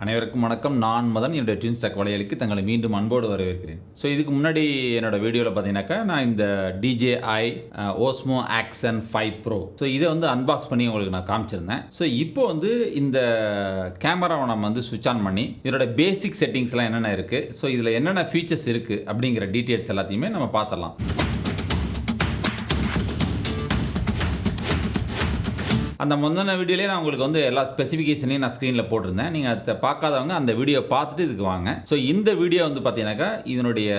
அனைவருக்கும் வணக்கம். நான் மதன். என்னுடைய ட்வின்ஸ் டெக் வலையலுக்கு தங்களை மீண்டும் அன்போடு வரவேற்கிறேன். ஸோ இதுக்கு முன்னாடி என்னோட வீடியோவில் பார்த்தீங்கன்னாக்கா நான் இந்த DJI Osmo Action 5 Pro இதை வந்து அன்பாக்ஸ் பண்ணி உங்களுக்கு நான் காமிச்சிருந்தேன். ஸோ இப்போ வந்து இந்த கேமராவை நம்ம வந்து சுவிட்ச் ஆன் பண்ணி இதோட பேசிக் செட்டிங்ஸ்லாம் என்னென்ன இருக்குது, ஸோ இதில் என்னென்ன ஃபீச்சர்ஸ் இருக்குது அப்படிங்கிற டீட்டெயில்ஸ் எல்லாத்தையுமே நம்ம பார்த்துடலாம். அந்த முந்தின வீடியோலேயே நான் உங்களுக்கு வந்து எல்லா ஸ்பெசிஃபிகேஷனையும் நான் ஸ்க்ரீனில் போட்டிருந்தேன். நீங்கள் அதை பார்க்காதவங்க அந்த வீடியோ பார்த்துட்டு இதுக்கு வாங்க. ஸோ இந்த வீடியோ வந்து பார்த்தீங்கன்னாக்கா இதனுடைய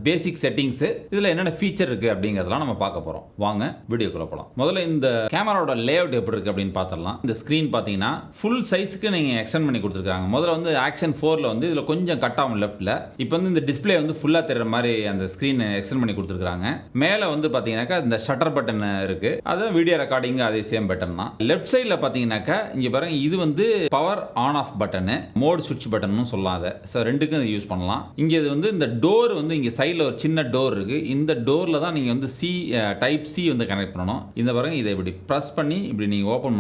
பேசிக் செட்டிங்ஸு, இதில் என்னென்ன ஃபீச்சர் இருக்குது அப்படிங்கிறதெல்லாம் நம்ம பார்க்க போகிறோம். வாங்க வீடியோக்குள்ளே போகலாம். முதல்ல இந்த கேமராவோட லேஅவுட் எப்படி இருக்குது அப்படின்னு பார்த்துடலாம். இந்த ஸ்க்ரீன் பார்த்தீங்கன்னா ஃபுல் சைஸுக்கு நீங்கள் எக்ஸ்டெண்ட் பண்ணி கொடுத்துருக்காங்க. முதல்ல வந்து ஆக்ஷன் 4ல் வந்து இதில் கொஞ்சம் கட் ஆகும் லெஃப்ட்டில். இப்போ வந்து இந்த டிஸ்பிளே வந்து ஃபுல்லாக தெரிகிற மாதிரி அந்த ஸ்க்ரீன் எக்ஸ்டெண்ட் பண்ணி கொடுத்துருக்காங்க. மேலே வந்து பார்த்தீங்கன்னாக்கா இந்த ஷட்டர் பட்டன் இருக்குது, அது வீடியோ ரெக்கார்டிங் அதே சேம் பட்டன் தான். லெஃப்ட் சைடில் பார்த்தீங்கன்னாக்கா இங்கே பாருங்க, இது வந்து power on off button, mode சுவிட்ச் பட்டன் சொல்லலாம். அதை ஸோ ரெண்டுக்கும் இது யூஸ் பண்ணலாம். இங்கே இது வந்து இந்த டோர் வந்து இங்கே சைடில் ஒரு சின்ன டோர் இருக்குது. இந்த டோரில் தான் நீங்கள் வந்து டைப் சி வந்து கனெக்ட் பண்ணணும். இந்த பாருங்க, இதை இப்படி ப்ரெஸ் பண்ணி இப்படி நீங்கள் ஓப்பன்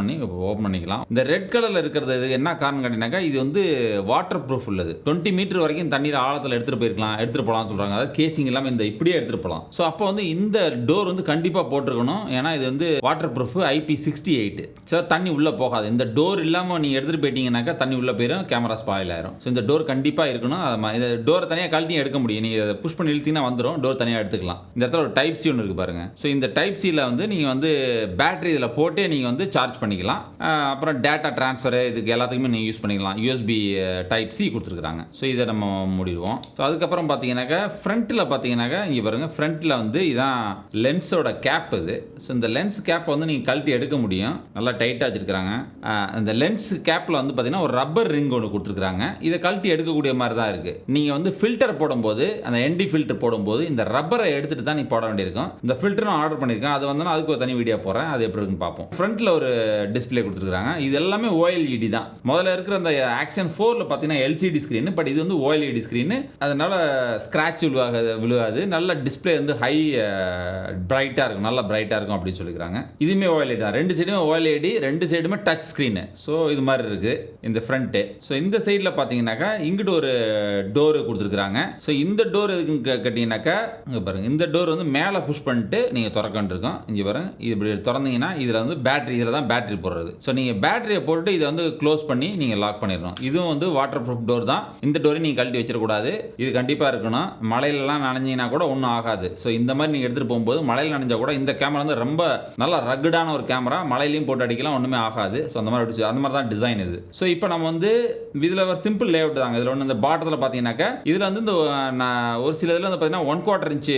பண்ணிக்கலாம். இந்த ரெட் கலரில் இருக்கிறது இது என்ன காரணம் கேட்டீங்கன்னாக்கா இது வந்து வாட்டர் ப்ரூஃப் உள்ளது. 20 மீட்டர் வரைக்கும் தண்ணீர் ஆழத்தில் எடுத்துகிட்டு போகலாம்னு சொல்கிறாங்க. அதாவது கேசிங் இல்லாமல் இந்த இப்படியே எடுத்துகிட்டு போகலாம். ஸோ அப்போ வந்து இந்த டோர் வந்து கண்டிப்பாக போட்டிருக்கணும். ஏன்னா இது வந்து வாட்டர் ப்ரூஃப் IP68. ஸோ தண்ணி உள்ளே போகாது. இந்த டோர் இல்லாமல் நீங்கள் எடுத்துகிட்டு போயிட்டீங்கன்னாக்கா தண்ணி உள்ளே போயிடும், கேமரா ஸ்பாயில் ஆயிரும். ஸோ இந்த டோர் கண்டிப்பாக இருக்கணும். இந்த டோரை தனியாக கழட்டி எடுக்க முடியும். நீங்கள் இதை புஷ் பண்ணி இழுத்தீங்கன்னா வந்துடும், டோர் தனியாக எடுத்துக்கலாம். இந்த இடத்துல ஒரு டைப் சி ஒன்று இருக்குது பாருங்கள். ஸோ இந்த டைப் சியில் வந்து நீங்கள் வந்து பேட்டரி இதில் போட்டே நீங்கள் வந்து சார்ஜ் பண்ணிக்கலாம். அப்புறம் டேட்டா ட்ரான்ஸ்ஃபரு இதுக்கு எல்லாத்துக்குமே நீங்கள் யூஸ் பண்ணிக்கலாம். USB டைப் சி கொடுத்துருக்குறாங்க. ஸோ இதை நம்ம முடிவோம். ஸோ அதுக்கப்புறம் பார்த்தீங்கன்னாக்கா ஃப்ரண்ட்டில் பார்த்தீங்கன்னாக்கா இங்கே பாருங்கள், ஃப்ரண்ட்டில் வந்து இதான் லென்ஸோட கேப் இது. ஸோ இந்த லென்ஸ் கேப்பை வந்து நீங்கள் கழட்டி எடுக்க முடியும். நல்லா டைட்டாக வச்சுருக்காங்க. அந்த லென்ஸ் கேப்பில் வந்து பார்த்தீங்கன்னா ஒரு ரப்பர் ரிங் ஒன்று கொடுத்துருக்காங்க. இதை கழட்டி எடுக்கக்கூடிய மாதிரி தான் இருக்குது. நீங்கள் வந்து ஃபில்டர் போடும்போது, அந்த ND ஃபில்டர் போடும்போது இந்த ரப்பரை எடுத்துகிட்டு தான் நீ போட வேண்டியிருக்கும். இந்த ஃபில்டர் நான் ஆர்டர் பண்ணியிருக்கேன். அது வந்து அதுக்கு ஒரு தனி வீடியோ போடுறேன், அது எப்படி இருக்குன்னு பார்ப்போம். ஃப்ரண்ட்டில் ஒரு டிஸ்பிளே கொடுத்துருக்காங்க. இது எல்லாமே OLED தான். முதல்ல இருக்கிற அந்த ஆக்ஷன் 4ல் பார்த்தீங்கன்னா LCD ஸ்க்ரீன், பட் இது வந்து OLED ஸ்க்ரீனு. அதனால் ஸ்க்ராட்ச் விழுவாது. நல்ல டிஸ்பிளே வந்து ஹை பிரைட்டாக இருக்கும், நல்லா பிரைட்டாக இருக்கும் அப்படின்னு சொல்லிக்கிறாங்க. இதுவுமே OLED தான். ரெண்டு சைடுமே OLED, ரெண்டு சைடுமே டச் ஸ்க்ரீனு. ஸோ இது மாதிரி இருக்குது இந்த ஃப்ரண்ட்டு. ஸோ இந்த சைடில் பார்த்தீங்கன்னாக்கா இங்கிட்டு ஒரு டோரு கொடுத்துருக்குறாங்க. ஸோ இந்த டோர் எதுக்குன்னு கேட்டிங்கனாக்கா இங்கே பாருங்கள், இந்த டோர் வந்து மேலே புஷ் பண்ணிட்டு நீங்கள் திறக்கண்டிருக்கோம். இங்கே பாருங்கள், இது இப்படி திறந்தீங்கன்னா இதில் வந்து பேட்டரி, இதில் தான் பேட்டரி போடுறது. ஸோ நீங்கள் பேட்டரியை போட்டு இதை வந்து க்ளோஸ் பண்ணி நீங்கள் லாக் பண்ணிடணும். இதுவும் வந்து வாட்டர் ப்ரூஃப் டோர் தான். இந்த டோரையும் நீங்கள் கழட்டி வச்சிடக்கூடாது. இது கண்டிப்பாக இருக்கணும். மழையிலலாம் நனைஞ்சிங்கன்னா கூட ஒன்றும் ஆகாது. ஸோ இந்த மாதிரி நீங்கள் எடுத்துகிட்டு போகும்போது மழையில் நனைஞ்சா கூட இந்த கேமரா வந்து ரொம்ப நல்லா ரக்குடான ஒரு கேமரா. மழையிலையும் போட்டு அடிக்கலாம், ஒன்றுமே ஆகாது. ஸோ அந்த மாதிரி தான் டிசைன் இது. ஸோ இப்போ நம்ம வந்து இதில் ஒரு சிம்பிள் லேஅவுட் தாங்க. இதில் ஒன்று இந்த பாட்டத்தில் பார்த்தீங்கன்னாக்கா இதில் வந்து இந்த ஒரு சில இதில் வந்து பார்த்தீங்கன்னா 1/4 இன்ச்சு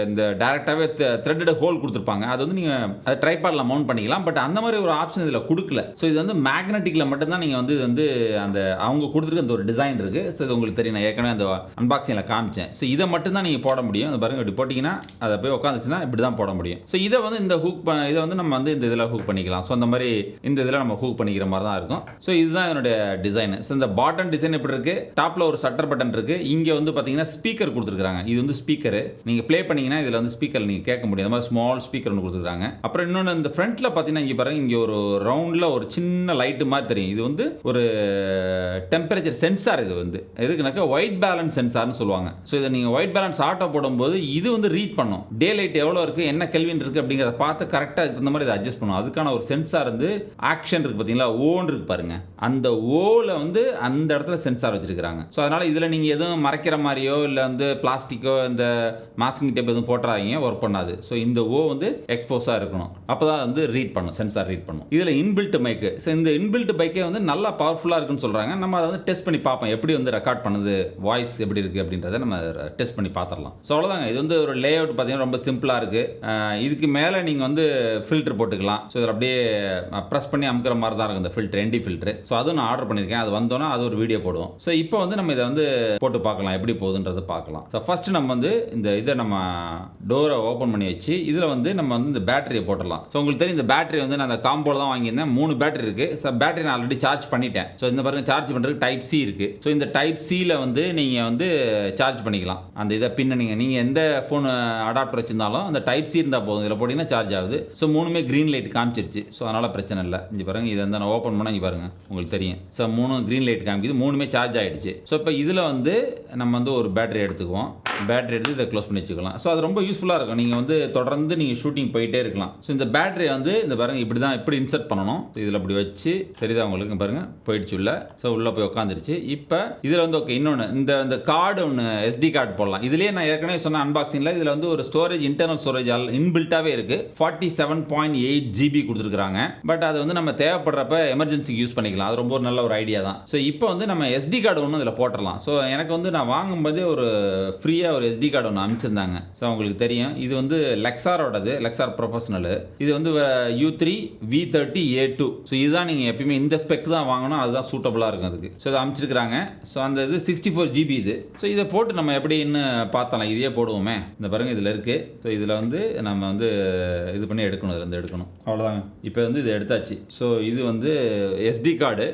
இந்த டேரெக்டாகவே த்ரெட்டட் ஹோல் கொடுத்துருப்பாங்க. அது வந்து நீங்கள் அதை ட்ரைபாடில் மவுண்ட் பண்ணிக்கலாம். பட் அந்த மாதிரி ஒரு ஆப்ஷன் இதில் கொடுக்கல. ஸோ இது வந்து மேக்னெட்டிக்கில் மட்டும்தான் நீங்கள் வந்து இது வந்து அந்த அவங்க கொடுத்துருக்க அந்த ஒரு டிசைன் இருக்குது. ஸோ இது உங்களுக்கு தெரியும், நான் ஏற்கனவே அந்த அன்பாக்சிங்கில் காமிச்சேன். ஸோ இதை மட்டும்தான் நீங்கள் போட முடியும். அந்த பாருங்கள், இப்படி போட்டிங்கன்னா அதை போய் உட்காந்துச்சுன்னா இப்படி தான் போட முடியும். ஸோ இதை வந்து இந்த இதை வந்து நம்ம வந்து இந்த இதில் ஹூக் பண்ணிக்கலாம். ஸோ அந்த மாதிரி இந்த இதில் நம்ம ஹூக் பண்ணிக்கிற மாதிரி தான் இருக்கும். ஸோ இதுதான் இதனுடைய டிசைன். ஸோ இந்த பாட்டன் டிசைன் எப்படி இருக்குது, டாப்பில் ஒரு ஷட்டர் பட்டன் இருக்குது. இங்கே வந்து பார்த்தீங்கன்னா ஸ்பீக்கர் கொடுத்துருக்காங்க. இது வந்து ஸ்பீக்கரு, நீங்கள் ப்ளே பண்ணிங்கன்னா இதில் வந்து ஸ்பீக்கர் நீங்கள் கேட்க முடியும். அந்த மாதிரி ஸ்மால் ஸ்பீக்கர் ஒன்று கொடுத்துருக்காங்க. அப்புறம் இன்னொன்று இந்த ஃப்ரண்ட்டில் பார்த்தீங்கன்னா இங்கே பாருங்கள், இங்கே ஒரு ரவுண்டில் ஒரு சின்ன லைட்டு மாதிரி தெரியும். இது வந்து ஒரு டெம்பரேச்சர் சென்சார். இது வந்து எதுக்குனாக்கா ஒயிட் பேலன்ஸ் சென்சார்னு சொல்லுவாங்க. ஸோ இதை நீங்கள் ஒயிட் பேலன்ஸ் ஆட்டோ போடும்போது இது வந்து ரீட் பண்ணும். டே லைட் எவ்வளோ இருக்குது, என்ன கெல்வின் இருக்குது அப்படிங்கிறத பார்த்து கரெக்டாக இந்த மாதிரி இதை அட்ஜஸ்ட் பண்ணும். அதுக்கான ஒரு சென்சார் வந்து ஆக்ஷன் இருக்குது பார்த்தீங்களா, ஓன் இருக்கு பாருங்க. அந்த ஓவில் வந்து அந்த இடத்துல சென்சார் வச்சிருக்காங்க. ஸோ அதனால் இதில் நீங்கள் எதுவும் மறைக்கிற மாதிரியோ இல்லை வந்து பிளாஸ்டிக்கோ இந்த மாஸ்கிங் டேப் எதுவும் போட்டுறாதீங்க, ஒர்க் பண்ணாது. ஸோ இந்த ஓ வந்து எக்ஸ்போஸாக இருக்கணும். அப்போ தான் வந்து ரீட் பண்ணும், சென்சார் ரீட் பண்ணும். இதில் இன்பில்ட் மைக்கு. ஸோ இந்த இன்பில்ட் பைக்கே வந்து நல்லா பவர்ஃபுல்லாக இருக்குன்னு சொல்கிறாங்க. நம்ம அதை வந்து டெஸ்ட் பண்ணி பார்ப்போம், எப்படி வந்து ரெக்கார்ட் பண்ணுது, வாய்ஸ் எப்படி இருக்குது அப்படின்றத நம்ம டெஸ்ட் பண்ணி பார்த்துடலாம். ஸோ அவ்வளோதாங்க. இது வந்து ஒரு லே அவுட் பார்த்தீங்கன்னா ரொம்ப சிம்பிளாக இருக்குது. இதுக்கு மேலே நீங்கள் வந்து ஃபில்டர் போட்டுக்கலாம். ஸோ இதில் அப்படியே ப்ரெஸ் பண்ணி அமுக்கிற மாதிரி தான் இருக்கும் இந்த ஃபில்டர், ND ஃபில்டர். ஸோ அதுவும் நான் ஆர்டர் பண்ணியிருக்கேன். அது வந்தோன்னா அது ஒரு வீடியோ போடுவோம். ஸோ இப்போ வந்து நம்ம இதை வந்து போட்டு பார்க்கலாம், எப்படி போகுதுன்றது பார்க்கலாம். ஸோ ஃபஸ்ட்டு நம்ம வந்து இதை நம்ம டோரை ஓப்பன் பண்ணி வச்சு இதில் வந்து நம்ம வந்து இந்த பேட்டரியை போட்டுடலாம். ஸோ உங்களுக்கு தெரியும், இந்த பேட்டரி வந்து நான் அந்த காம்போவில் தான் வாங்கியிருந்தேன். 3 பேட்டரி இருக்குது. ஸோ பேட்டரி நான் ஆல்ரெடி சார்ஜ் பண்ணிட்டேன். ஸோ இந்த பாருங்க, சார்ஜ் பண்ணுறதுக்கு டைப் சி இருக்குது. ஸோ இந்த டைப் சியில் வந்து நீங்கள் வந்து சார்ஜ் பண்ணிக்கலாம். அந்த இதை பின்ன நீங்கள் எந்த ஃபோன் அடாப்டர் வச்சுருந்தாலும் அந்த டைப் சி இருந்தால் போதும். இதில் போட்டிங்கன்னா சார்ஜ் ஆகுது. ஸோ 3மே க்ரீன் லைட் காமிச்சிருச்சு. ஸோ அதனால் பிரச்சனை இல்லை. இங்கே பாருங்கள், இதை வந்து நான் ஓப்பன் பண்ணால் இங்கே பாருங்கள் உங்களுக்கு தெரியும். ஸோ 3 க்ரீன் லைட் காமிக்குது, 3மே சார்ஜ் ஆகிடுச்சு. ஸோ இப்போ இதில் வந்து நம்ம வந்து ஒரு பேட்டரி எடுத்துக்குவோம். பேட்டரி எடுத்து இதை க்ளோஸ் பண்ணி வச்சுக்கலாம். ஸோ அது ரொம்ப யூஸ்ஃபுல்லாக இருக்கும். நீங்கள் வந்து தொடர்ந்து நீங்கள் ஷூட்டிங் போயிட்டே இருக்கலாம். ஸோ இந்த பேட்டரி வந்து இந்த பாருங்கள் இப்படி இன்சர்ட் பண்ணணும். இதில் அப்படி வச்சு தெரியுதா உங்களுக்கு பாருங்கள் போயிடுச்சு உள்ள. ஸோ உள்ளே போய் உட்காந்துருச்சு. இப்போ இதில் வந்து ஓகே இன்னொன்று இந்த கார்டு ஒன்று SD கார்டு போடலாம். இதுலேயே நான் ஏற்கனவே சொன்ன அன்பாக்சிங்கில் இதில் வந்து ஒரு ஸ்டோரேஜ் இன்டர்னல் ஸ்டோரேஜ் இன்பில்ட்டாகவே இருக்குது. 47.8 GB கொடுத்துருக்காங்க. பட் அது வந்து நம்ம தேவைப்படுறப்ப எமர்ஜென்சிக்கு யூஸ் பண்ணிக்கலாம். அது ரொம்ப ஒரு நல்ல ஒரு ஐடியா தான். ஸோ இப்போ வந்து நம்ம SD கார்டு ஒன்று இதில் போட்டுடலாம். ஸோ எனக்கு வந்து நான் வாங்கும்போது ஒரு ஃப்ரீயாக ஒரு SD கார்டு ஒன்று அனுப்பிச்சிருந்தாங்க. ஸோ உங்களுக்கு தெரியும் இது வந்து லெக்ஸாரோடது, லெக்ஸார் ப்ரொஃபஷனல். இது வந்து U3 V30A2. ஸோ இதுதான் நீங்கள் எப்பயுமே இந்த ஸ்பெக் தான் வாங்கணும், அதுதான் சூட்டபுளாக இருக்கும் அதுக்கு. ஸோ இதை அனுப்பிச்சிருக்கிறாங்க. ஸோ அந்த இது 64 GB இது. ஸோ இதை போட்டு நம்ம எப்படின்னு பார்த்தலாம். இதையே போடுவோமே. இந்த பாருங்கள் இதில் இருக்குது. ஸோ இதில் வந்து நம்ம வந்து இது பண்ணி எடுக்கணும், இதில் எடுக்கணும், அவ்வளோதாங்க. இப்போ வந்து இதை எடுத்தாச்சு. ஸோ இது வந்து SD கார்டு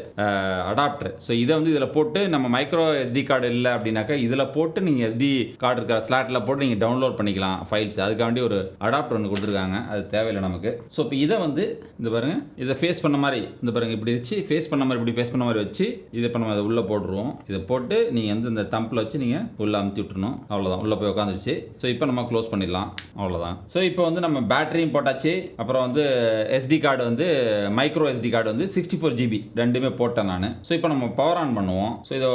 அடாப்டர். ஸோ இதை வந்து இதில் போட்டு நம்ம மைக்ரோ SD கார்டு இல்லை அப்படின்னாக்கா இதில் போட்டு நீங்கள் SD கார்டு இருக்கிற ஸ்லாட்டில் போட்டு நீங்கள் டவுன்லோட் பண்ணிக்கலாம் ஃபைல்ஸ். அதுக்காண்டி ஒரு அடாப்டர் ஒன்று கொடுத்துருக்காங்க, அது தேவையில்லை நமக்கு. ஸோ இப்போ இதை வந்து இந்த பாருங்கள் இதை ஃபேஸ் பண்ண மாதிரி இந்த பாருங்கள் இப்படி வச்சு ஃபேஸ் பண்ண மாதிரி இப்படி ஃபேஸ் பண்ண மாதிரி வச்சு இதை இப்போ நம்ம அதை உள்ளே போட்டுருவோம். இதை போட்டு நீங்கள் வந்து இந்த தம்பில் வச்சு நீங்கள் உள்ளே அமுத்தி விட்டுருணும். அவ்வளோதான், உள்ளே போய் உட்காந்துருச்சு. ஸோ இப்போ நம்ம க்ளோஸ் பண்ணிடலாம், அவ்வளோதான். ஸோ இப்போ வந்து நம்ம பேட்டரியும் போட்டாச்சு. அப்புறம் வந்து SD கார்டு வந்து மைக்ரோ SD கார்டு வந்து 64 GB ரெண்டுமே போட்டேன் நான். ஸோ இப்போ நம்ம பவர் ஆன் பண்ணுவோம். ஸோ இதை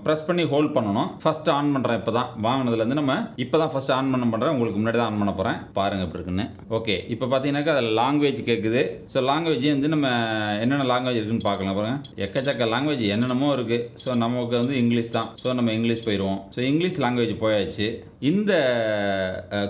ப்ரெஸ் பண்ணி ஹோல்ட் பண்ணணும். ஃபஸ்ட்டு ஆன் பண்ணுறேன். இப்போ தான் வாங்கினதுலேருந்து நம்ம இப்போ தான் ஃபஸ்ட்டு ஆன் பண்ணுறேன். உங்களுக்கு முன்னாடி தான் ஆன் பண்ண போகிறேன். பாருங்கள் எப்படி இருக்குன்னு. ஓகே, இப்போ பார்த்தீங்கன்னாக்கா அதில் லாங்குவேஜ் கேட்குது. ஸோ லாங்குவேஜ் வந்து நம்ம என்னென்ன லாங்குவேஜ் இருக்குன்னு பார்க்கலாம். பாருங்கள் எக்கச்சக்க லாங்குவேஜ் என்னென்னமோ இருக்குது. ஸோ நமக்கு வந்து இங்கிலீஷ் தான். ஸோ நம்ம இங்கிலீஷ் போயிடுவோம். ஸோ இங்கிலீஷ் லாங்குவேஜ் போயாச்சு. இந்த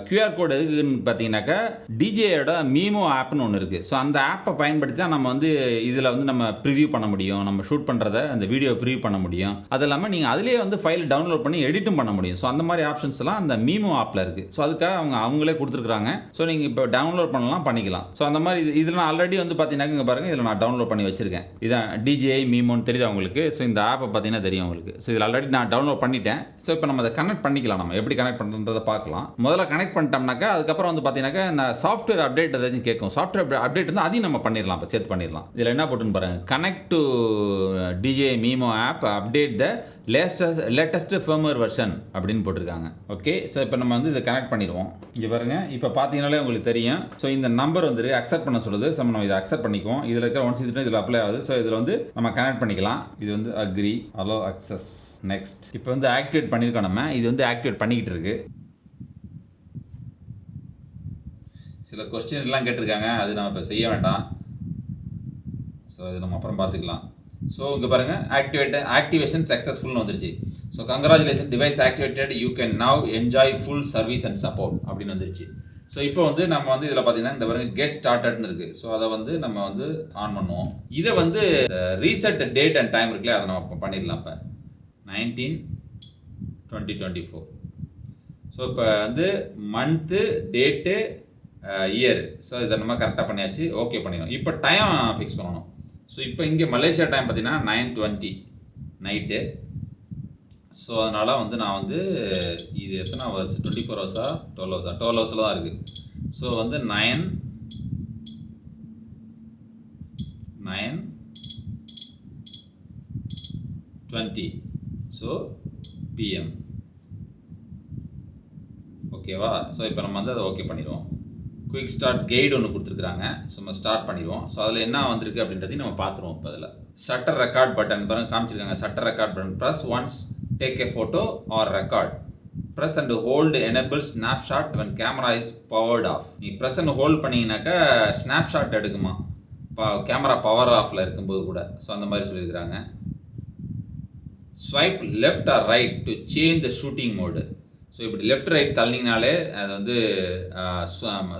QR கோடு எதுக்குன்னு பார்த்தீங்கன்னாக்கா டிஜேயோட மீமோ ஆப்னு ஒன்று இருக்குது. ஸோ அந்த ஆப்பை பயன்படுத்தி தான் நம்ம வந்து இதில் வந்து நம்ம ப்ரிவியூ பண்ண முடியும். நம்ம ஷூட் பண்ணுறத அந்த வீடியோ ப்ரிவியூ பண்ண முடியும். அது இல்லாமல் நீங்கள் அதிலே வந்து ஃபைல் டவுன்லோட் பண்ணி எடிட்டும் பண்ண முடியும். ஸோ அந்த மாதிரி ஆப்ஷன்ஸ்லாம் அந்த மீமோ ஆப்பில் இருக்குது. ஸோ அதுக்காக அவங்களே கொடுத்துருக்குறாங்க. ஸோ நீங்கள் இப்போ டவுன்லோட் பண்ணலாம், பண்ணிக்கலாம். ஸோ அந்த மாதிரி இதில் நான் ஆல்ரெடி வந்து பார்த்தீங்கன்னா இங்கே பாருங்கள் இதில் நான் டவுன்லோட் பண்ணி வச்சிருக்கேன். இதான் DJI மீமோன்னு தெரியுது உங்களுக்கு. ஸோ இந்த ஆப்பை பார்த்தீங்கன்னா தெரியும் உங்களுக்கு. ஸோ இதில் ஆல்ரெடி நான் டவுன்லோட் பண்ணிட்டேன். ஸோ இப்போ நம்ம அதை கனெக்ட் பண்ணிக்கலாம். நம்ம எப்படி கனெக்ட் பண்ணுறதை பார்க்கலாம். முதல்ல கனெக்ட் பண்ணிட்டோம்னாக்கா அதுக்கப்புறம் வந்து பார்த்தீங்கன்னாக்கா நான் சாஃப்ட்வேர் அப்டேட் ஏதாச்சும் கேட்கும். சாஃப்ட்வேர் அப்டேட் வந்து அதையும் நம்ம பண்ணிடலாம். இப்போ சேர்த்து பண்ணிடலாம். இதில் என்ன போட்டுன்னு பாருங்கள், connect to DJI Mimo app, update the latest firmware version அப்படின்னு போட்டிருக்காங்க. ஓகே, ஸோ இப்போ நம்ம வந்து இதை கனெக்ட் பண்ணிடுவோம். இங்கே பாருங்கள் இப்போ பார்த்தீங்கன்னாலே உங்களுக்கு தெரியும். ஸோ இந்த நம்பர் வந்து அக்செப்ட் பண்ண சொல்லுது. ஸோ நம்ம இதை அக்செப்ட் பண்ணிக்குவோம். இதில் இருக்கிற 163 இதில் அப்ளை ஆகுது. ஸோ இதில் வந்து நம்ம கனெக்ட் பண்ணிக்கலாம். இது வந்து அக்ரி, அலோ அக்சஸ், நெக்ஸ்ட். இப்போ வந்து ஆக்டிவேட் பண்ணியிருக்கோம். நம்ம இது வந்து ஆக்டிவேட் பண்ணிக்கிட்டு இருக்கு. சில கொஸ்டின் எல்லாம் கேட்டிருக்காங்க, அது நம்ம இப்போ செய்ய வேண்டாம். ஸோ இது நம்ம அப்புறம் பார்த்துக்கலாம். ஸோ இங்கே பாருங்கள் ஆக்டிவேஷன் சக்ஸஸ்ஃபுல்னு வந்துருச்சு. So congratulation, device activated, you can now enjoy full service and support அப்படின்னு வந்துருச்சு. ஸோ இப்போ வந்து நம்ம வந்து இதில் பார்த்தீங்கன்னா இந்த பாருங்க கெட் ஸ்டார்டட்னு இருக்குது. ஸோ அதை வந்து நம்ம வந்து ஆன் பண்ணுவோம். இதை வந்து ரீசெட் டேட் அண்ட் டைம் இருக்குல்ல, அதை நம்ம பண்ணிடலாம். இப்போ 19/20/24. ஸோ இப்போ வந்து மந்த்து, டேட்டு, இயர். ஸோ இதை நம்ம கரெக்டாக பண்ணியாச்சு. ஓகே பண்ணிடணும். இப்போ டைம் ஃபிக்ஸ் பண்ணணும். ஸோ இப்போ இங்கே மலேசியா டைம் பார்த்தீங்கன்னா 9:20 நைட்டு. ஸோ அதனால் வந்து நான் வந்து இது எத்தனை ஹவர்ஸ், 24 ஹவர்ஸா 12 ஹவர்ஸா 12 ஹவர்ஸில் தான் இருக்குது. ஸோ வந்து 9:20 ஸோ PM. ஓகேவா? ஸோ இப்போ நம்ம வந்து அதை ஓகே பண்ணிடுவோம். குயிக் ஸ்டார்ட் கைடு ஒன்று கொடுத்துருக்குறாங்க. ஸோ நம்ம ஸ்டார்ட் பண்ணிடுவோம். ஸோ அதில் என்ன வந்திருக்கு அப்படின்றதையும் நம்ம பார்த்துருவோம். இப்போ அதில் ஷட்டர் ரெக்கார்ட் பட்டன் பாருங்க காமிச்சிருக்காங்க. Shutter record button press once take a photo or record. Press and hold enable snapshot when camera is powered off. நீ ப்ரெஸ் அண்ட் ஹோல்ட் பண்ணிங்கனாக்கா ஸ்னாப்ஷாட் எடுக்குமா கேமரா பவர் ஆஃபில் இருக்கும்போது கூட. ஸோ அந்த மாதிரி சொல்லியிருக்கிறாங்க. Swipe left or right to change the shooting mode. So இப்படி லெஃப்ட் ரைட் தள்ளினாலே அது வந்து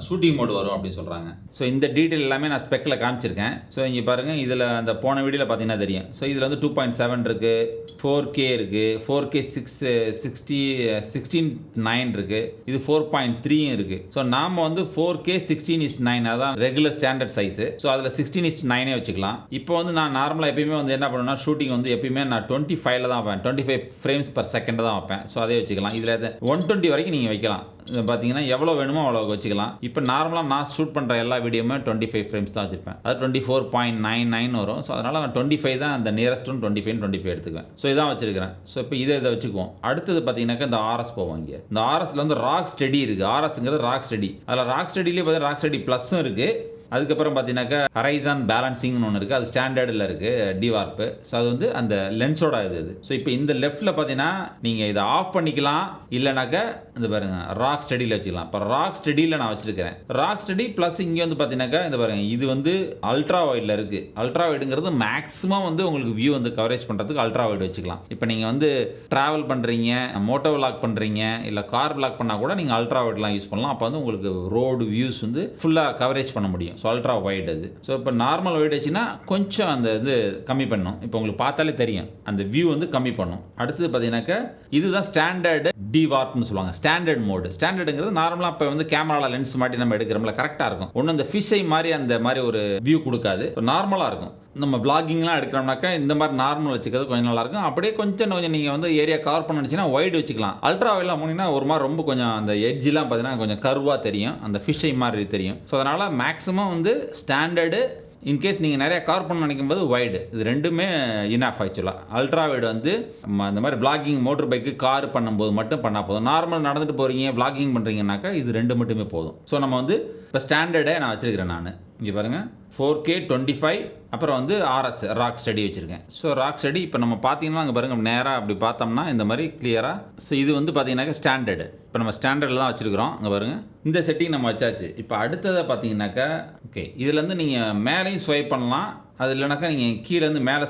ஷூட்டிங் மோடு வரும் அப்படின்னு சொல்கிறாங்க. ஸோ இந்த டீட்டெயில் எல்லாமே நான் ஸ்பெக்கில் காமிச்சிருக்கேன். ஸோ இங்கே பாருங்கள் இதில் அந்த போன வீடியோவில் பார்த்தீங்கன்னா தெரியும். ஸோ இதில் வந்து 2.7 இருக்குது, 4K இருக்குது, 4K 16:9 இருக்குது, இது 4.3 இருக்குது. ஸோ நாம் வந்து 4K 16:9 அதான் ரெகுலர் ஸ்டாண்டர்ட் சைஸு. ஸோ அதில் 16:9 வச்சுக்கலாம். இப்போ வந்து நான் நார்மலாக எப்பயுமே வந்து என்ன பண்ணுவேன்னா ஷூட்டிங் வந்து எப்பயுமே நான் 25 தான் வைப்பேன், 25 ஃப்ரேம்ஸ் பர் செகண்ட் தான் வைப்பேன். ஸோ அதே வச்சுக்கலாம். இதில் 120 வரைக்கும் நீங்கள் வைக்கலாம். பார்த்தீங்கன்னா எவ்வளோ வேணுமோ அவ்வளோ வச்சுக்கலாம். இப்போ நார்மலாக நான் ஷூட் பண்ணுற எல்லா வீடியோமே 25 ஃப்ரேம்ஸ் தான் வச்சுருப்பேன். அது 24.99 வரும். ஸோ அதனால் நான் 25 தான் அந்த நியரஸ்ட் 25 எடுத்துக்குவேன். ஸோ இதான் வச்சிருக்கிறேன். ஸோ இப்போ இதை வச்சுக்குவோம். அடுத்தது பார்த்தீங்கன்னாக்கா இந்த ஆர்எஸ் போவோம். இங்கே இந்த ஆர்எஸ்ல வந்து ராக் ஸ்டெடி இருக்குது. ஆர்எஸ்ங்கிறது ராக் ஸ்டெடி. அதில் ராக் ஸ்டெடிலேயே பார்த்தீங்கன்னா ராக் ஸ்டெடி ப்ளஸும் இருக்குது. அதுக்கப்புறம் பார்த்தீங்கன்னாக்கா ஹரைசான் பேலன்சிங்னு ஒன்று இருக்குது. அது ஸ்டாண்டர்டில் இருக்குது டிவார்ப்பு. ஸோ அது வந்து அந்த லென்ஸோட இது. ஸோ இப்போ இந்த லெஃப்ட்டில் பார்த்தீங்கன்னா நீங்கள் இதை ஆஃப் பண்ணிக்கலாம். இல்லைனாக்கா இந்த பாருங்கள் ராக் ஸ்டடியில் வச்சுக்கலாம். இப்போ ராக் ஸ்டடியில் நான் வச்சுருக்கிறேன். ராக் ஸ்டடி ப்ளஸ் இங்கே வந்து பார்த்தீங்கன்னாக்கா இந்த பாருங்கள் இது வந்து அல்ட்ரா வைடில் இருக்குது. அல்ட்ரா வைடுங்கிறது மேக்ஸிமம் வந்து உங்களுக்கு வியூ வந்து கவரேஜ் பண்ணுறதுக்கு அல்ட்ரா வைடு வச்சுக்கலாம். இப்போ நீங்கள் வந்து ட்ராவல் பண்ணுறீங்க, மோட்டோ விளாக் பண்ணுறீங்க, இல்லை கார் விளாக் பண்ணால் கூட நீங்கள் அல்ட்ரா வைட்லாம் யூஸ் பண்ணலாம். அப்போ வந்து உங்களுக்கு ரோடு வியூஸ் வந்து ஃபுல்லாக கவரேஜ் பண்ண முடியும். ஸோ அல்ட்ரா வைட் அது. ஸோ இப்போ நார்மல் வைட் வச்சுன்னா கொஞ்சம் அந்த இது கம்மி பண்ணும். இப்போ உங்களுக்கு பார்த்தாலே தெரியும் அந்த வியூ வந்து கம்மி பண்ணும். அடுத்தது பார்த்தீங்கன்னாக்கா இதுதான் ஸ்டாண்டர்டு டிவார்ப்னு சொல்லுவாங்க. Standard mode. ஸ்டாண்டர்டுங்கிறது நார்மலாக இப்போ வந்து கேமராவில் லென்ஸ் மாட்டி நம்ம எடுக்கிறோம்ல கரெக்டாக இருக்கும். ஒன்றும் இந்த ஃபிஷ்ஷை மாதிரி அந்த மாதிரி ஒரு வியூ கொடுக்காது. நார்மலாக இருக்கும். நம்ம பிளாகிங்லாம் எடுக்கிறோம்னாக்கா இந்த மாதிரி நார்மல் வச்சுக்கிறது கொஞ்சம் நல்லாயிருக்கும். அப்படியே கொஞ்சம் நீங்கள் வந்து ஏரியா கவர் பண்ண நினச்சின்னா வைடு வச்சுக்கலாம். அல்ட்ரா வைட்லாம் போனீங்கன்னா ஒரு மாதிரி ரொம்ப கொஞ்சம் அந்த எட்ஜெலாம் பார்த்தீங்கன்னா கொஞ்சம் கர்வாக தெரியும். அந்த ஃபிஷ்ஷை மாதிரி தெரியும். ஸோ அதனால் மேக்ஸிமம் வந்து ஸ்டாண்டர்டு இன்கேஸ் நீங்கள் நிறையா கவர் பண்ண நினைக்கும் போது வைடு இது ரெண்டுமே இனாஃப் ஆக்சுவலாக. அல்ட்ரா வைடு வந்து இந்த மாதிரி பிளாகிங் மோட்டர் பைக்கு கார் பண்ணும்போது மட்டும் பண்ணால் போதும். நார்மல் நடந்துட்டு போகிறீங்க பிளாகிங் பண்ணுறீங்கன்னாக்கா இது ரெண்டு மட்டுமே போதும். ஸோ நம்ம வந்து இப்போ ஸ்டாண்டர்டை நான் வச்சுருக்கிறேன். நான் இங்கே பாருங்கள் 4K 25 அப்புறம் வந்து ஆர்எஸ் ராக் ஸ்டடி வச்சுருக்கேன். ஸோ ராக் ஸ்டடி இப்போ நம்ம பார்த்தீங்கன்னா அங்கே பாருங்கள் நேராக அப்படி பார்த்தோம்னா இந்த மாதிரி கிளியராக. ஸோ இது வந்து பார்த்தீங்கன்னாக்கா ஸ்டாண்டர்டு. இப்போ நம்ம ஸ்டாண்டர்டில் தான் வச்சுருக்கிறோம். அங்கே பாருங்கள் இந்த செட்டிங் நம்ம வச்சாச்சு. இப்போ அடுத்ததை பார்த்தீங்கன்னாக்கா ஓகே இதுலேருந்து நீங்கள் மேலேயும் ஸ்வைப் பண்ணலாம். அது இல்லைனாக்கா நீங்கள் கீழேருந்து மேலே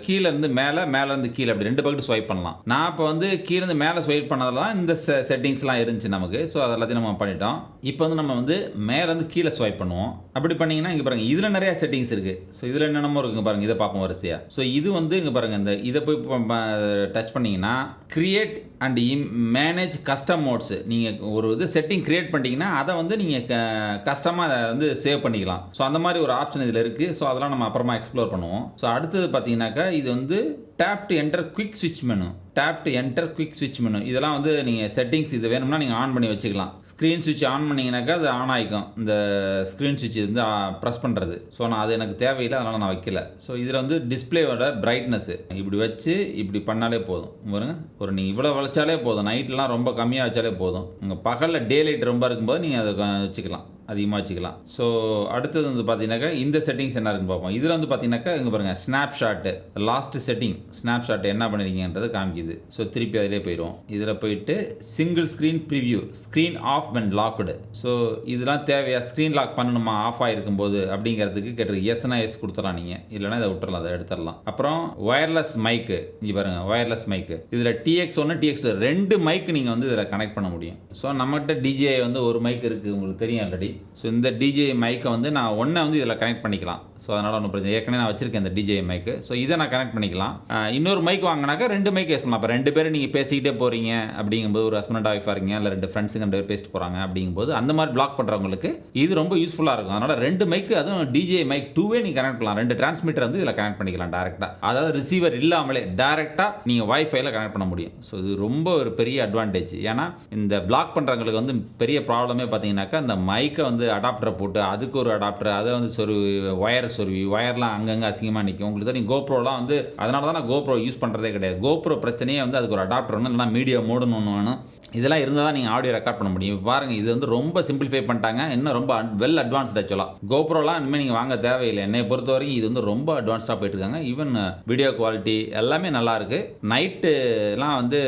கீழேருந்து மேலே மேலேருந்து கீழே அப்படி ரெண்டு பக்கெட்டு ஸ்வைப் பண்ணலாம். நான் இப்போ வந்து கீழேருந்து மேலே ஸ்வைப் பண்ணதில் தான் இந்த செட்டிங்ஸ்லாம் இருந்துச்சு நமக்கு. ஸோ அதெல்லாத்தையும் நம்ம பண்ணிட்டோம். இப்போ வந்து நம்ம வந்து மேலேருந்து கீழே ஸ்வைப் பண்ணுவோம். அப்படி பண்ணிங்கன்னா இங்கே பாருங்கள் இதில் நிறையா செட்டிங்ஸ் இருக்குது. ஸோ இதில் என்னென்னமோ இருக்குங்க பாருங்கள். இதை பார்ப்போம் வரிசையாக. ஸோ இது வந்து இங்கே பாருங்கள் இந்த இதை போய் டச் பண்ணிங்கன்னா create and manage custom modes. நீங்கள் ஒரு இது செட்டிங் கிரியேட் பண்ணிட்டீங்கன்னா அதை வந்து நீங்கள் கஸ்டமாக அதை வந்து சேவ் பண்ணிக்கலாம். ஸோ அந்த மாதிரி ஒரு ஆப்ஷன் இதில் இருக்குது. ஸோ அதெல்லாம் நம்ம அப்புறமா எக்ஸ்ப்ளோர் பண்ணுவோம். ஸோ அடுத்தது பார்த்தீங்கன்னாக்கா இது வந்து டேப் டு என்டர் குவிக் ஸ்விட்ச் menu. Tape to enter quick ஸ்விட்ச் மெனு இதெல்லாம் வந்து நீங்கள் செட்டிங்ஸ் இது வேணும்னா நீங்கள் ஆன் பண்ணி வச்சுக்கலாம். ஸ்க்ரீன் ஸ்விட்ச் ஆன் பண்ணிங்கனாக்கா அது ஆன் ஆகிக்கும். இந்த ஸ்க்ரீன் ஸ்விட்ச் வந்து ப்ரெஸ் பண்ணுறது. ஸோ நான் அது எனக்கு தேவையில்லை, அதனால் நான் வைக்கல. ஸோ இதில் வந்து டிஸ்பிளேவோட பிரைட்னஸ் இப்படி வச்சு இப்படி பண்ணாலே போதும். பாருங்க ஒரு நீங்கள் இவ்வளோ வளைச்சாலே போதும். நைட்லாம் ரொம்ப கம்மியாக வச்சாலே போதும். உங்கள் பகலில் டே லைட் ரொம்ப இருக்கும்போது நீங்கள் அதை வச்சுக்கலாம், அதிகமாக வச்சுக்கலாம். ஸோ அடுத்தது வந்து பார்த்தீங்கன்னாக்கா இந்த செட்டிங்ஸ் என்ன இருக்குன்னு பார்ப்போம். இதில் வந்து பார்த்தீங்கன்னாக்கா இங்கே பாருங்கள் ஸ்னாப்ஷாட்டு லாஸ்ட் செட்டிங் ஸ்னாப்ஷாட் என்ன பண்ணிருக்கீங்கன்றது காமிக்குது. ஸோ திருப்பி அதிலே போயிடும். இதில் போயிட்டு single screen preview screen off when locked. So இதெல்லாம் தேவையா ஸ்க்ரீன் லாக் பண்ணணுமா ஆஃப் ஆகிருக்கும் போது அப்படிங்கிறதுக்கு கேட்டிருக்கு. எஸ்னா எஸ் கொடுத்துடலாம் நீங்கள், இல்லைனா இதை விட்டுறலாம், அதை எடுத்துடலாம். அப்புறம் ஒயர்லெஸ் மைக்கு இங்கே பாருங்கள் ஒயர்லெஸ் மைக்கு. இதில் TX1 TX2 ரெண்டு மைக்கு நீங்கள் வந்து இதில் கனெக்ட் பண்ண முடியும். ஸோ நம்மகிட்ட DJI வந்து ஒரு மைக் இருக்குது உங்களுக்கு தெரியும் ஆல்ரெடி. ஸோ இந்த DJI மைக்கை வந்து நான் ஒன்றை வந்து இதில் கனெக்ட் பண்ணிக்கலாம். ஸோ அதனால் ஒன்றும் பிரச்சனை. ஏற்கனவே நான் வச்சுருக்கேன் இந்த DJI மைக்கு. ஸோ இதை நான் கனெக்ட் பண்ணிக்கலாம். இன்னொரு மைக் வாங்கினாக்கா ரெண்டு மைக் யூஸ் பண்ணலாம். அப்போ ரெண்டு பேரும் நீங்கள் பேசிக்கிட்டே போகிறீங்க அப்படிங்கும்போது ஒரு ஹஸ்பண்ட் ஒய்ஃபாக இருக்கீங்க, இல்லை ரெண்டு ஃப்ரெண்ட்ஸுங்க ரெண்டு பேர் பேசிட்டு போகிறாங்க அப்படிங்கும்போது அந்த மாதிரி பிளாக் பண்ணுறவங்களுக்கு இது ரொம்ப யூஸ்ஃபுல்லாக இருக்கும். அதனால் ரெண்டு மைக்கு அதுவும் DJI மைக் 2வே நீங்கள் கனெக்ட் பண்ணலாம். ரெண்டு டிரான்ஸ்மிட்டர் வந்து இதில் கனெக்ட் பண்ணிக்கலாம் டேரெக்டாக. அதாவது ரிசீவர் இல்லாமலே டேரெக்டாக நீங்கள் வைஃபைல கனெக்ட் பண்ண முடியும். ஸோ இது ரொம்ப ஒரு பெரிய அட்வான்டேஜ். ஏன்னா இந்த பிளாக் பண்ணுறவங்களுக்கு வந்து பெரிய ப்ராப்ளமே பார்த்தீங்கன்னாக்கா இந்த மைக்கை வந்து அடாப்டரை போட்டு அதுக்கு ஒரு அடாப்டர் அதை வந்து சொருவி ஒயர்லாம் அங்கங்கே அசிங்கமாக நிற்கும். உங்களுக்கு தெரியும் கோப்ரோலாம் வந்து அதனால தான் நான் கோப்ரோ யூஸ் பண்ணுறதே கிடையாது. கோப்ரோ பிரச்சனையே வந்து அதுக்கு ஒரு அடாப்டர் ஒன்று இல்லைனா மீடியா மோடுன்னு ஒன்று வேணும். இதெல்லாம் இருந்தால் தான் நீங்கள் ஆடியோ ரெக்கார்ட் பண்ண முடியும். பாருங்கள் இது வந்து ரொம்ப சிம்பிளிஃபை பண்ணிட்டாங்க. இன்னும் ரொம்ப வெல் அட்வான்ஸ்டாக சொல்லலாம். கோப்ரோலாம் இனிமேல் நீங்கள் வாங்க தேவையில்லை. என்னை பொறுத்த வரைக்கும் இது வந்து ரொம்ப அட்வான்ஸ்டாக போயிட்டுருக்காங்க. ஈவன் வீடியோ குவாலிட்டி எல்லாமே நல்லாயிருக்கு. நைட்டுலாம் வந்து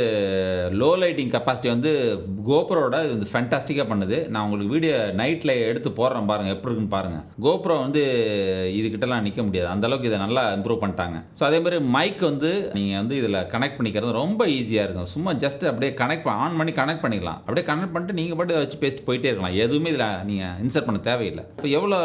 லோ லைட்டிங் கெப்பாசிட்டி வந்து கோப்ரோட இது வந்து ஃபேண்டாஸ்டிக்காக பண்ணுது. நான் உங்களுக்கு வீடியோ நைட்டில் எடுத்து போடுறேன் பாருங்கள் எப்படி இருக்குன்னு பாருங்கள். கோப்ரோ வந்து இதுக்கிட்டலாம் நிற்க முடியாது. அந்தளவுக்கு இதை நல்லா இம்ப்ரூவ் பண்ணிட்டாங்க. ஸோ அதேமாதிரி மைக் வந்து நீங்கள் வந்து இதில் கனெக்ட் பண்ணிக்கிறது ரொம்ப ஈஸியாக இருக்கும். சும்மா ஜஸ்ட் அப்படியே ஆன் பண்ணி கனெக்ட் பண்ணிக்கலாம். அப்படியே கனெக்ட் பண்ணிட்டு நீங்கள் பாட்டு வச்சு பேசிட்டு போயிட்டே இருக்கலாம். எதுவுமே இதில் நீங்கள் இன்சர்ட் பண்ண தேவையில்லை. இப்போ எவ்வளோ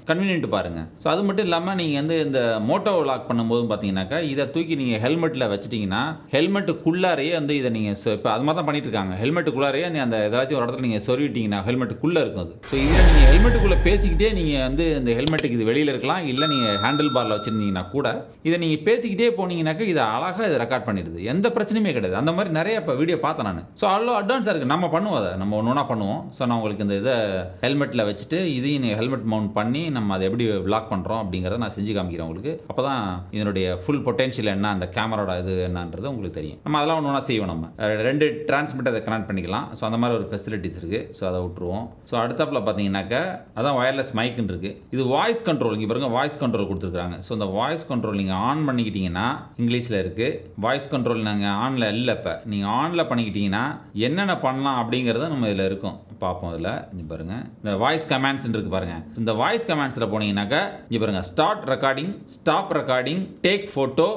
கன்வீனியன்ட் பாருங்கள். ஸோ அது மட்டும் இல்லாமல் நீங்கள் வந்து இந்த மோட்டோ லாக் பண்ணும்போது பார்த்தீங்கன்னாக்கா இதை தூக்கி நீங்கள் ஹெல்மெட்டில் வச்சுட்டிங்கன்னா ஹெல்மெட்டுக்குள்ளாரையே வந்து இதை நீங்கள் இப்போ அது மாதிரி தான் பண்ணிட்டு இருக்காங்க. ஹெல்மெட்டுக்குள்ளாரையே அந்த ஏதாச்சும் ஒரு இடத்துல நீங்கள் சொருவிட்டிங்கன்னா ஹெல்மெட்டுக்குள்ளே இருக்கும் அது. ஸோ இதில் நீங்கள் ஹெல்மெட்டுக்குள்ளே பேசிக்கிட்டே நீங்கள் வந்து இந்த ஹெல்மெட்டுக்கு இது வெளியில் இருக்கலாம், இல்லை நீங்கள் ஹேண்டில் பாரில் வச்சுருந்தீங்கன்னா கூட இதை நீங்கள் பேசிக்கிட்டே போனீங்கன்னாக்கா இதை அழகாக இதை ரெக்கார்ட் பண்ணிடுது, எந்த பிரச்சனையுமே கிடையாது. அந்த மாதிரி நிறைய இப்போ வீடியோ பார்த்தேன் நான். ஸோ அவ்வளோ அட்வான்ஸாக இருக்குது. நம்ம பண்ணுவோம், அதை நம்ம ஒன்று ஒன்றா பண்ணுவோம். ஸோ நான் உங்களுக்கு இந்த இதை ஹெல்மெட்டில் வச்சுட்டு இதையும் நீங்கள் ஹெல்மெட் மவுண்ட் பண்ணி நம்ம அதை எப்படி விளாக் பண்ணுறோம் அப்படிங்கிறத நான் செஞ்சு காமிக்கிறேன் உங்களுக்கு. அப்போ தான் இதனுடைய ஃபுல் பொட்டென்ஷியல் என்ன, அந்த கேமராவோட இது என்னன்றது உங்களுக்கு தெரியும். நம்ம அதெல்லாம் ஒன்று ஒன்றா செய்வோம். நம்ம 2 டிரான்ஸ்மிட்டர் அதை கனெக்ட் பண்ணிக்கலாம். ஸோ அந்த மாதிரி ஒரு ஃபெசிலிட்டிஸ் இருக்குது. ஸோ அதை விட்டுருவோம். ஸோ அடுத்தாப்பில் பார்த்தீங்கன்னாக்கா அதான் வயர்லெஸ் மைக்குன்னு இருக்குது. இது வாய்ஸ் கண்ட்ரோல். இங்கே பாருங்கள், வாய்ஸ் கண்ட்ரோல் கொடுத்துருக்காங்க. ஸோ இந்த வாய்ஸ் கண்ட்ரோல் நீங்கள் ஆன் பண்ணிக்கிட்டீங்கன்னா இங்கிலீஷில் இருக்குது. வாய்ஸ் கண்ட்ரோல் நாங்கள் ஆனில் இல்லை. இப்போ நீங்கள் ஆனில் பண்ணிக்கிட்டீங்கன்னா என்னென்ன பண்ணலாம் அப்படிங்கிறத நம்ம இதில் இருக்கும் பார்ப்போம். இதில் இங்கே பாருங்கள், இந்த வாய்ஸ் கமாண்ட்ஸ் இருக்குது பாருங்கள். இந்த வாய்ஸ் கமாண்ட்ஸில் போனீங்கன்னாக்கா இங்கே பாருங்கள், start recording, stop recording, take photo,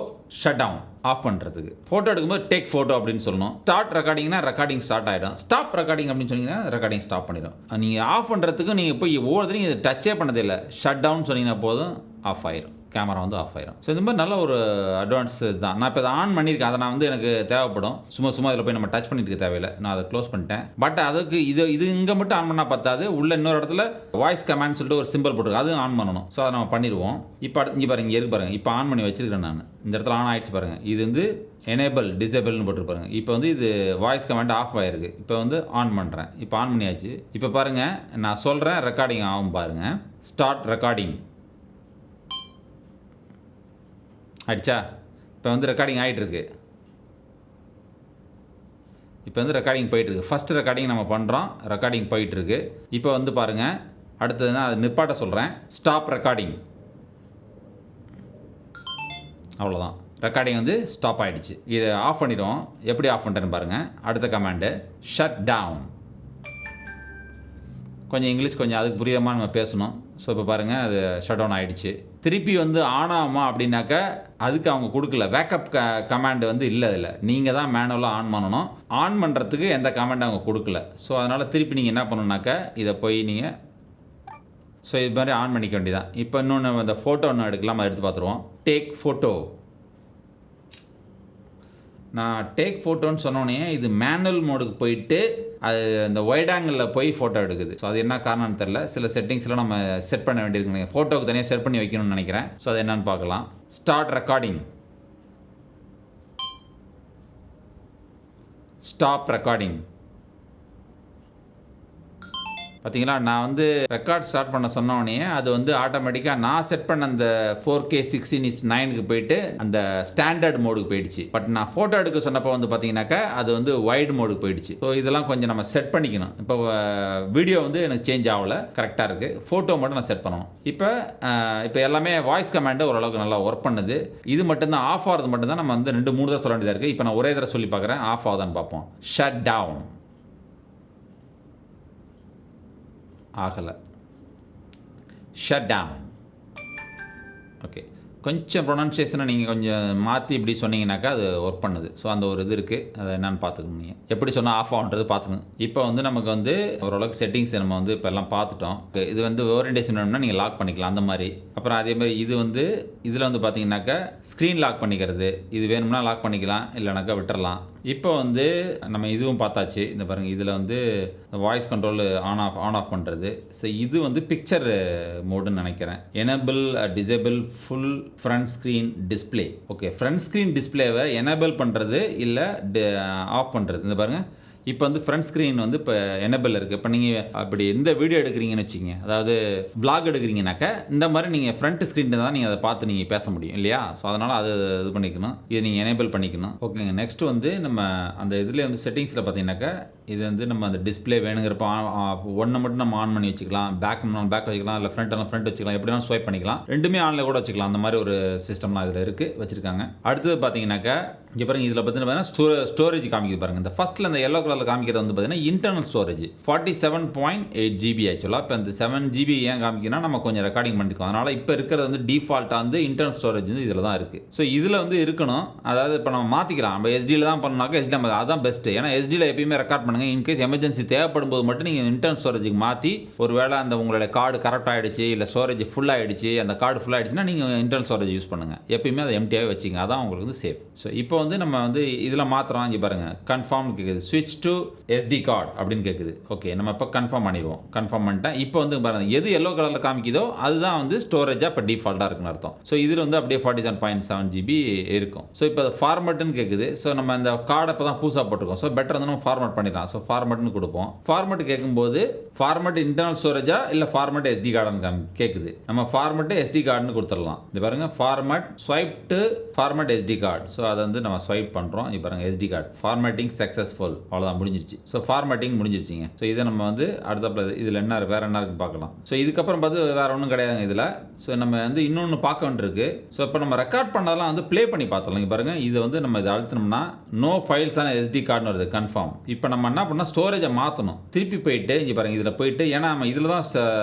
shut down. Off பண்ணுறதுக்கு ஃபோட்டோ எடுக்கும்போது டேக் ஃபோட்டோ அப்படின்னு சொல்லணும். ஸ்டார்ட் ரெக்கார்டிங்னா ரெக்கார்டிங் ஸ்டார்ட் ஆகிடும். ஸ்டாப் ரெக்கார்டிங் அப்படின்னு சொன்னீங்கன்னா ரெக்கார்டிங் ஸ்டாப் பண்ணிடும். நீங்கள் ஆஃப் பண்ணுறதுக்கு நீங்கள் போய் ஒவ்வொருத்தரையும் இதை டச்சே பண்ணதே இல்லை. ஷட் டவுன் சொன்னீங்கன்னா போதும், ஆஃப் ஆயிரும். கேமரா வந்து ஆஃப் ஆயிரும். ஸோ இந்த மாதிரி நல்ல ஒரு அட்வான்ஸ் தான். நான் இப்போ அதை ஆன் பண்ணியிருக்கேன். அதை நான் வந்து எனக்கு தேவைப்படும். சும்மா இதில் போய் நம்ம டச் பண்ணிட்டு தேவையில்லை. நான் அதை க்ளோஸ் பண்ணிட்டேன். பட் அதுக்கு இது இங்கே மட்டும் ஆன் பண்ணால் பத்தாது. உள்ள இன்னொரு இடத்துல வாய்ஸ் கமாண்ட் சொல்லிட்டு ஒரு சிம்பிள் போட்டுருக்கு, அதுவும் ஆன் பண்ணணும். ஸோ அதை நம்ம பண்ணிடுவோம். இப்போ இங்கே பாருங்க, இங்கே இருக்கு பாருங்கள். இப்போ ஆன் பண்ணி வச்சிருக்கேன் நான். இந்த இடத்துல ஆன் ஆகிடுச்சு பாருங்கள். இது வந்து எனேபிள் டிசேபிள்னு போட்டுருப்பாருங்க. இப்போ வந்து இது வாய்ஸ் கமாண்ட் ஆஃப் ஆகிருக்கு. இப்போ வந்து ஆன் பண்ணுறேன். இப்போ ஆன் பண்ணியாச்சு. இப்போ பாருங்கள், நான் சொல்கிறேன், ரெக்கார்டிங் ஆகும் பாருங்கள். ஸ்டார்ட் ரெக்கார்டிங் ஆயிடுச்சா? இப்போ வந்து ரெக்கார்டிங் ஆகிட்டுருக்கு. இப்போ வந்து ரெக்கார்டிங் போயிட்டுருக்கு. ஃபஸ்ட்டு ரெக்கார்டிங் நம்ம பண்ணுறோம், ரெக்கார்டிங் போயிட்டுருக்கு. இப்போ வந்து பாருங்கள், அடுத்ததுன்னா அது நிப்பாட்ட சொல்கிறேன். Stop recording. அவ்வளோதான், ரெக்கார்டிங் வந்து ஸ்டாப் ஆகிடுச்சு. இதை ஆஃப் பண்ணிடுவோம். எப்படி ஆஃப் பண்ணிட்டேன்னு பாருங்கள். அடுத்த கமாண்டு ஷட் டவுன். கொஞ்சம் இங்கிலீஷ் கொஞ்சம் அதுக்கு புரியாமல் நம்ம பேசணும். ஸோ இப்போ பாருங்கள், அது ஷட் டவுன் ஆகிடுச்சு. திருப்பி வந்து ஆன் ஆகுமா அப்படின்னாக்கா அதுக்கு அவங்க கொடுக்கல. பேக்கப் கமாண்ட் வந்து இல்லை. அதில் நீங்கள் தான் மேனுவலாக ஆன் பண்ணணும். ஆன் பண்ணுறதுக்கு எந்த கமாண்ட் அவங்க கொடுக்கல. ஸோ அதனால் திருப்பி நீங்கள் என்ன பண்ணணுன்னாக்கா இதை போய் நீங்கள் இது மாதிரி ஆன் பண்ணிக்க வேண்டியதான். இப்போ இன்னொன்று இந்த ஃபோட்டோ ஒன்று எடுக்கலாம், அதை எடுத்து பார்த்துருவோம். Take photo. நான் டேக் ஃபோட்டோன்னு சொன்னோன்னே இது மேனுவல் மோடுக்கு போயிட்டு அது அந்த வைட் ஆங்கிளில் போய் ஃபோட்டோ எடுக்குது. ஸோ அது என்ன காரணம்னு தெரில. சில செட்டிங்ஸ்லாம் நம்ம செட் பண்ண வேண்டியிருக்குங்க. ஃபோட்டோவுக்கு தனியாக செட் பண்ணி வைக்கணும்னு நினைக்கிறேன். ஸோ அது என்னன்னு பார்க்கலாம். Start recording, stop recording. பார்த்தீங்களா, நான் வந்து ரெக்கார்ட் ஸ்டார்ட் பண்ண சொன்னோடனே அது வந்து ஆட்டோமேட்டிக்காக நான் செட் பண்ண அந்த 4K 16:9க்கு போயிட்டு அந்த ஸ்டாண்டர்ட் மோடுக்கு போயிடுச்சு. பட் நான் ஃபோட்டோ எடுக்க சொன்னப்போ வந்து பார்த்தீங்கன்னாக்கா அது வந்து வைட் மோடுக்கு போயிடுச்சு. ஸோ இதெல்லாம் கொஞ்சம் நம்ம செட் பண்ணிக்கணும். இப்போ வீடியோ வந்து எனக்கு சேஞ்ச் ஆகலை, கரெக்டாக இருக்குது. ஃபோட்டோ மட்டும் நான் செட் பண்ணணும். இப்போ எல்லாமே வாய்ஸ் கமாண்டு ஓரளவுக்கு நல்லா ஒர்க் பண்ணுது. இது மட்டும்தான் ஆஃப் ஆகிறது மட்டும்தான் நம்ம வந்து 2-3 தான் சொல்ல வேண்டியதாக இருக்குது. இப்போ நான் ஒரே தடவை சொல்லி பார்க்குறேன், ஆஃப் ஆகுதான்னு பார்ப்போம். Shut down. ஆகலை. Shut down. ஓகே, கொஞ்சம் ப்ரொனன்சியேஷனை நீங்கள் கொஞ்சம் மாற்றி இப்படி சொன்னீங்கன்னாக்கா அது ஒர்க் பண்ணுது. ஸோ அந்த ஒரு இது இருக்குது, அதை என்னென்னு பார்த்துக்கணும். நீங்கள் எப்படி சொன்னால் ஆஃப் ஆகுன்றது பார்த்துக்கணும். இப்போ வந்து நமக்கு வந்து ஓரளவுக்கு செட்டிங்ஸ் நம்ம வந்து இப்போ எல்லாம் பார்த்துட்டோம். இது வந்து ஓரியன்டேஷன் வேணும்னா நீங்கள் லாக் பண்ணிக்கலாம் அந்த மாதிரி. அப்புறம் அதே மாதிரி இது வந்து இதில் வந்து பார்த்தீங்கன்னாக்கா ஸ்க்ரீன் லாக் பண்ணிக்கிறது. இது வேணும்னா லாக் பண்ணிக்கலாம், இல்லைனாக்கா விட்டுறலாம். இப்போ வந்து நம்ம இதுவும் பார்த்தாச்சு. இந்த பாருங்கள், இதில் வந்து வாய்ஸ் கண்ட்ரோல் ஆன் ஆஃப் பண்ணுறது. ஸோ இது வந்து பிக்சர் மோடுன்னு நினைக்கிறேன். Enable disable full front screen display. Okay, front screen டிஸ்பிளேவை எனேபிள் பண்ணுறது இல்லை ஆஃப் பண்ணுறது. இந்த பாருங்கள், இப்போ வந்து ஃப்ரண்ட் ஸ்க்ரீன் வந்து இப்போ எனேபிள் இருக்குது. இப்போ நீங்கள் அப்படி எந்த வீடியோ எடுக்கிறீங்கன்னு வச்சுங்க, அதாவது vlog எடுக்கிறீங்கனாக்கா இந்த மாதிரி நீங்கள் ஃப்ரண்ட் ஸ்க்ரீன் தான் நீங்கள் அதை பார்த்து நீங்கள் பேச முடியும் இல்லையா? ஸோ அதனால் அது இது பண்ணிக்கணும், இதை நீங்கள் எனேபிள் பண்ணிக்கணும். ஓகேங்க. நெக்ஸ்ட் வந்து நம்ம அந்த இதில் வந்து செட்டிங்ஸில் பார்த்தீங்கன்னாக்கா இது வந்து நம்ம அந்த டிஸ்பிளே வேணுங்கிறப்ப ஒன்றை மட்டும் நம்ம ஆன் பண்ணி வச்சுக்கலாம். பேக் வச்சுக்கலாம், இல்லை ஃப்ரண்ட் வச்சுக்கலாம். எப்படினாலும் ஸ்வைப் பண்ணிக்கலாம். ரெண்டுமே ஆனில் கூட வச்சுக்கலாம். அந்த மாதிரி ஒரு சிஸ்டம்லாம் இதில் இருக்குது, வச்சுருக்காங்க. அடுத்தது பார்த்தீங்கன்னாக்கா இங்கே பாருங்கள், இதில் பார்த்தீங்கன்னா ஸ்டோரேஜ் காமிக்குது பாருங்கள். இந்த ஃபஸ்ட்டில் இந்த எல்லோ கலரில் காமிக்கிறது வந்து பார்த்தீங்கன்னா இன்டர்னல் ஸ்டோரேஜ் 47.8 GB ஆக்சுவலாக. இப்போ இந்த 7 GB ஏன் காமிக்குன்னா நம்ம கொஞ்சம் ரெக்கார்டிங் பண்ணிக்கோம். அதனால் இப்போ இருக்கிறது வந்து டிஃபால்ட்டாக வந்து இன்டர்னல் ஸ்டோரேஜ் வந்து இதில் தான் இருக்குது. ஸோ இதில் வந்து இருக்கணும். அதாவது இப்போ நம்ம மாற்றிக்கலாம். நம்ம எஸ்டியில் தான் பண்ணாக்கா எஸ்டி நம்ம அதான் பெஸ்ட்டு. ஏன்னா எஸ்டியில் எப்பயுமே ரெக்கார்ட் பண்ணுங்கள். இன்கேஸ் எமர்ஜென்சி தேவைப்படும் போது மட்டும் நீங்கள் இன்டர்னல் ஸ்டோரேஜுக்கு மாற்றி ஒரு வேளை அந்த உங்களோட கார்டு கரெக்ட் ஆகிடுச்சு, இல்லை ஸ்டோரேஜ் ஃபுல் ஆகிடுச்சு, அந்த கார்டு ஃபுல் ஆகிடுச்சுன்னா நீங்கள் இன்டர்னல் ஸ்டோரேஜ் யூஸ் பண்ணுங்கள். எப்பயுமே அதை எம்டியாகவே வச்சுங்க, அதான் உங்களுக்கு வந்து சேஃப். ஸோ இப்போ வந்து நம்ம வந்து இதில் மாத்திரம் இங்கே பாருங்கள், கன்ஃபார்ம் கேட்குது. ஸ்விட்ச் டு SD கார்டு அப்படின்னு கேட்குது. ஓகே, நம்ம இப்போ கன்ஃபார்ம் பண்ணிடுவோம். கன்ஃபார்ம் பண்ணிட்டேன். இப்போ வந்து பாருங்கள், எது எல்லோ கலரில் காமிக்குதோ அதுதான் வந்து ஸ்டோரேஜாக இப்போ டிஃபால்ட்டாக இருக்குன்னு அர்த்தம். ஸோ இதில் வந்து அப்படியே 47.7 GB இருக்கும். ஸோ இப்போ ஃபார்மேட்டுன்னு கேட்குது. ஸோ நம்ம இந்த கார்டை இப்போ தான் புதுசாக போட்டிருக்கோம். ஸோ பெட்டர் வந்து நம்ம ஃபார்மேட் பண்ணிடலாம். ஸோ ஃபார்மேட்னு கொடுப்போம். ஃபார்மேட் கேட்கும்போது ஃபார்மேட் இன்டர்னல் ஸ்டோரேஜா இல்லை ஃபார்மேட் SD கார்டுன்னு கேட்குது. நம்ம ஃபார்மேட்டு SD கார்டுன்னு கொடுத்துடலாம். இது பாருங்கள், format swipe to format SD card. So அதை வந்து நம்ம ஸ்வைப் பண்ணுறோம். இது பாருங்கள், SD கார்டு ஃபார்மேட்டிங் சக்ஸஸ்ஃபுல். அவ்வளோதான், முடிஞ்சிருச்சு. So formatting முடிஞ்சிருச்சிங்க. ஸோ இதை நம்ம வந்து அடுத்த இதில் என்ன வேறு என்ன இருக்குன்னு பார்க்கலாம். ஸோ இதுக்கப்புறம் பார்த்து வேறு ஒன்றும் கிடையாதுங்க இதில். ஸோ நம்ம வந்து இன்னொன்று பார்க்க வேண்டியிருக்கு. ஸோ இப்போ நம்ம ரெக்கார்ட் பண்ணதெல்லாம் வந்து ப்ளே பண்ணி பார்த்துடலாம். இங்கே பாருங்கள், இது வந்து நம்ம இதை அழுத்தினோம்னா நோ ஃபைல்ஸ் ஆன SD கார்டுன்னு வருது, கன்ஃபார்ம். இப்போ நம்ம என்ன பண்ணால் ஸ்டோரேஜை மாற்றணும். திருப்பி போயிட்டு இங்கே பாருங்கள், இதில் போயிட்டு, ஏன்னா நம்ம இதில் தான்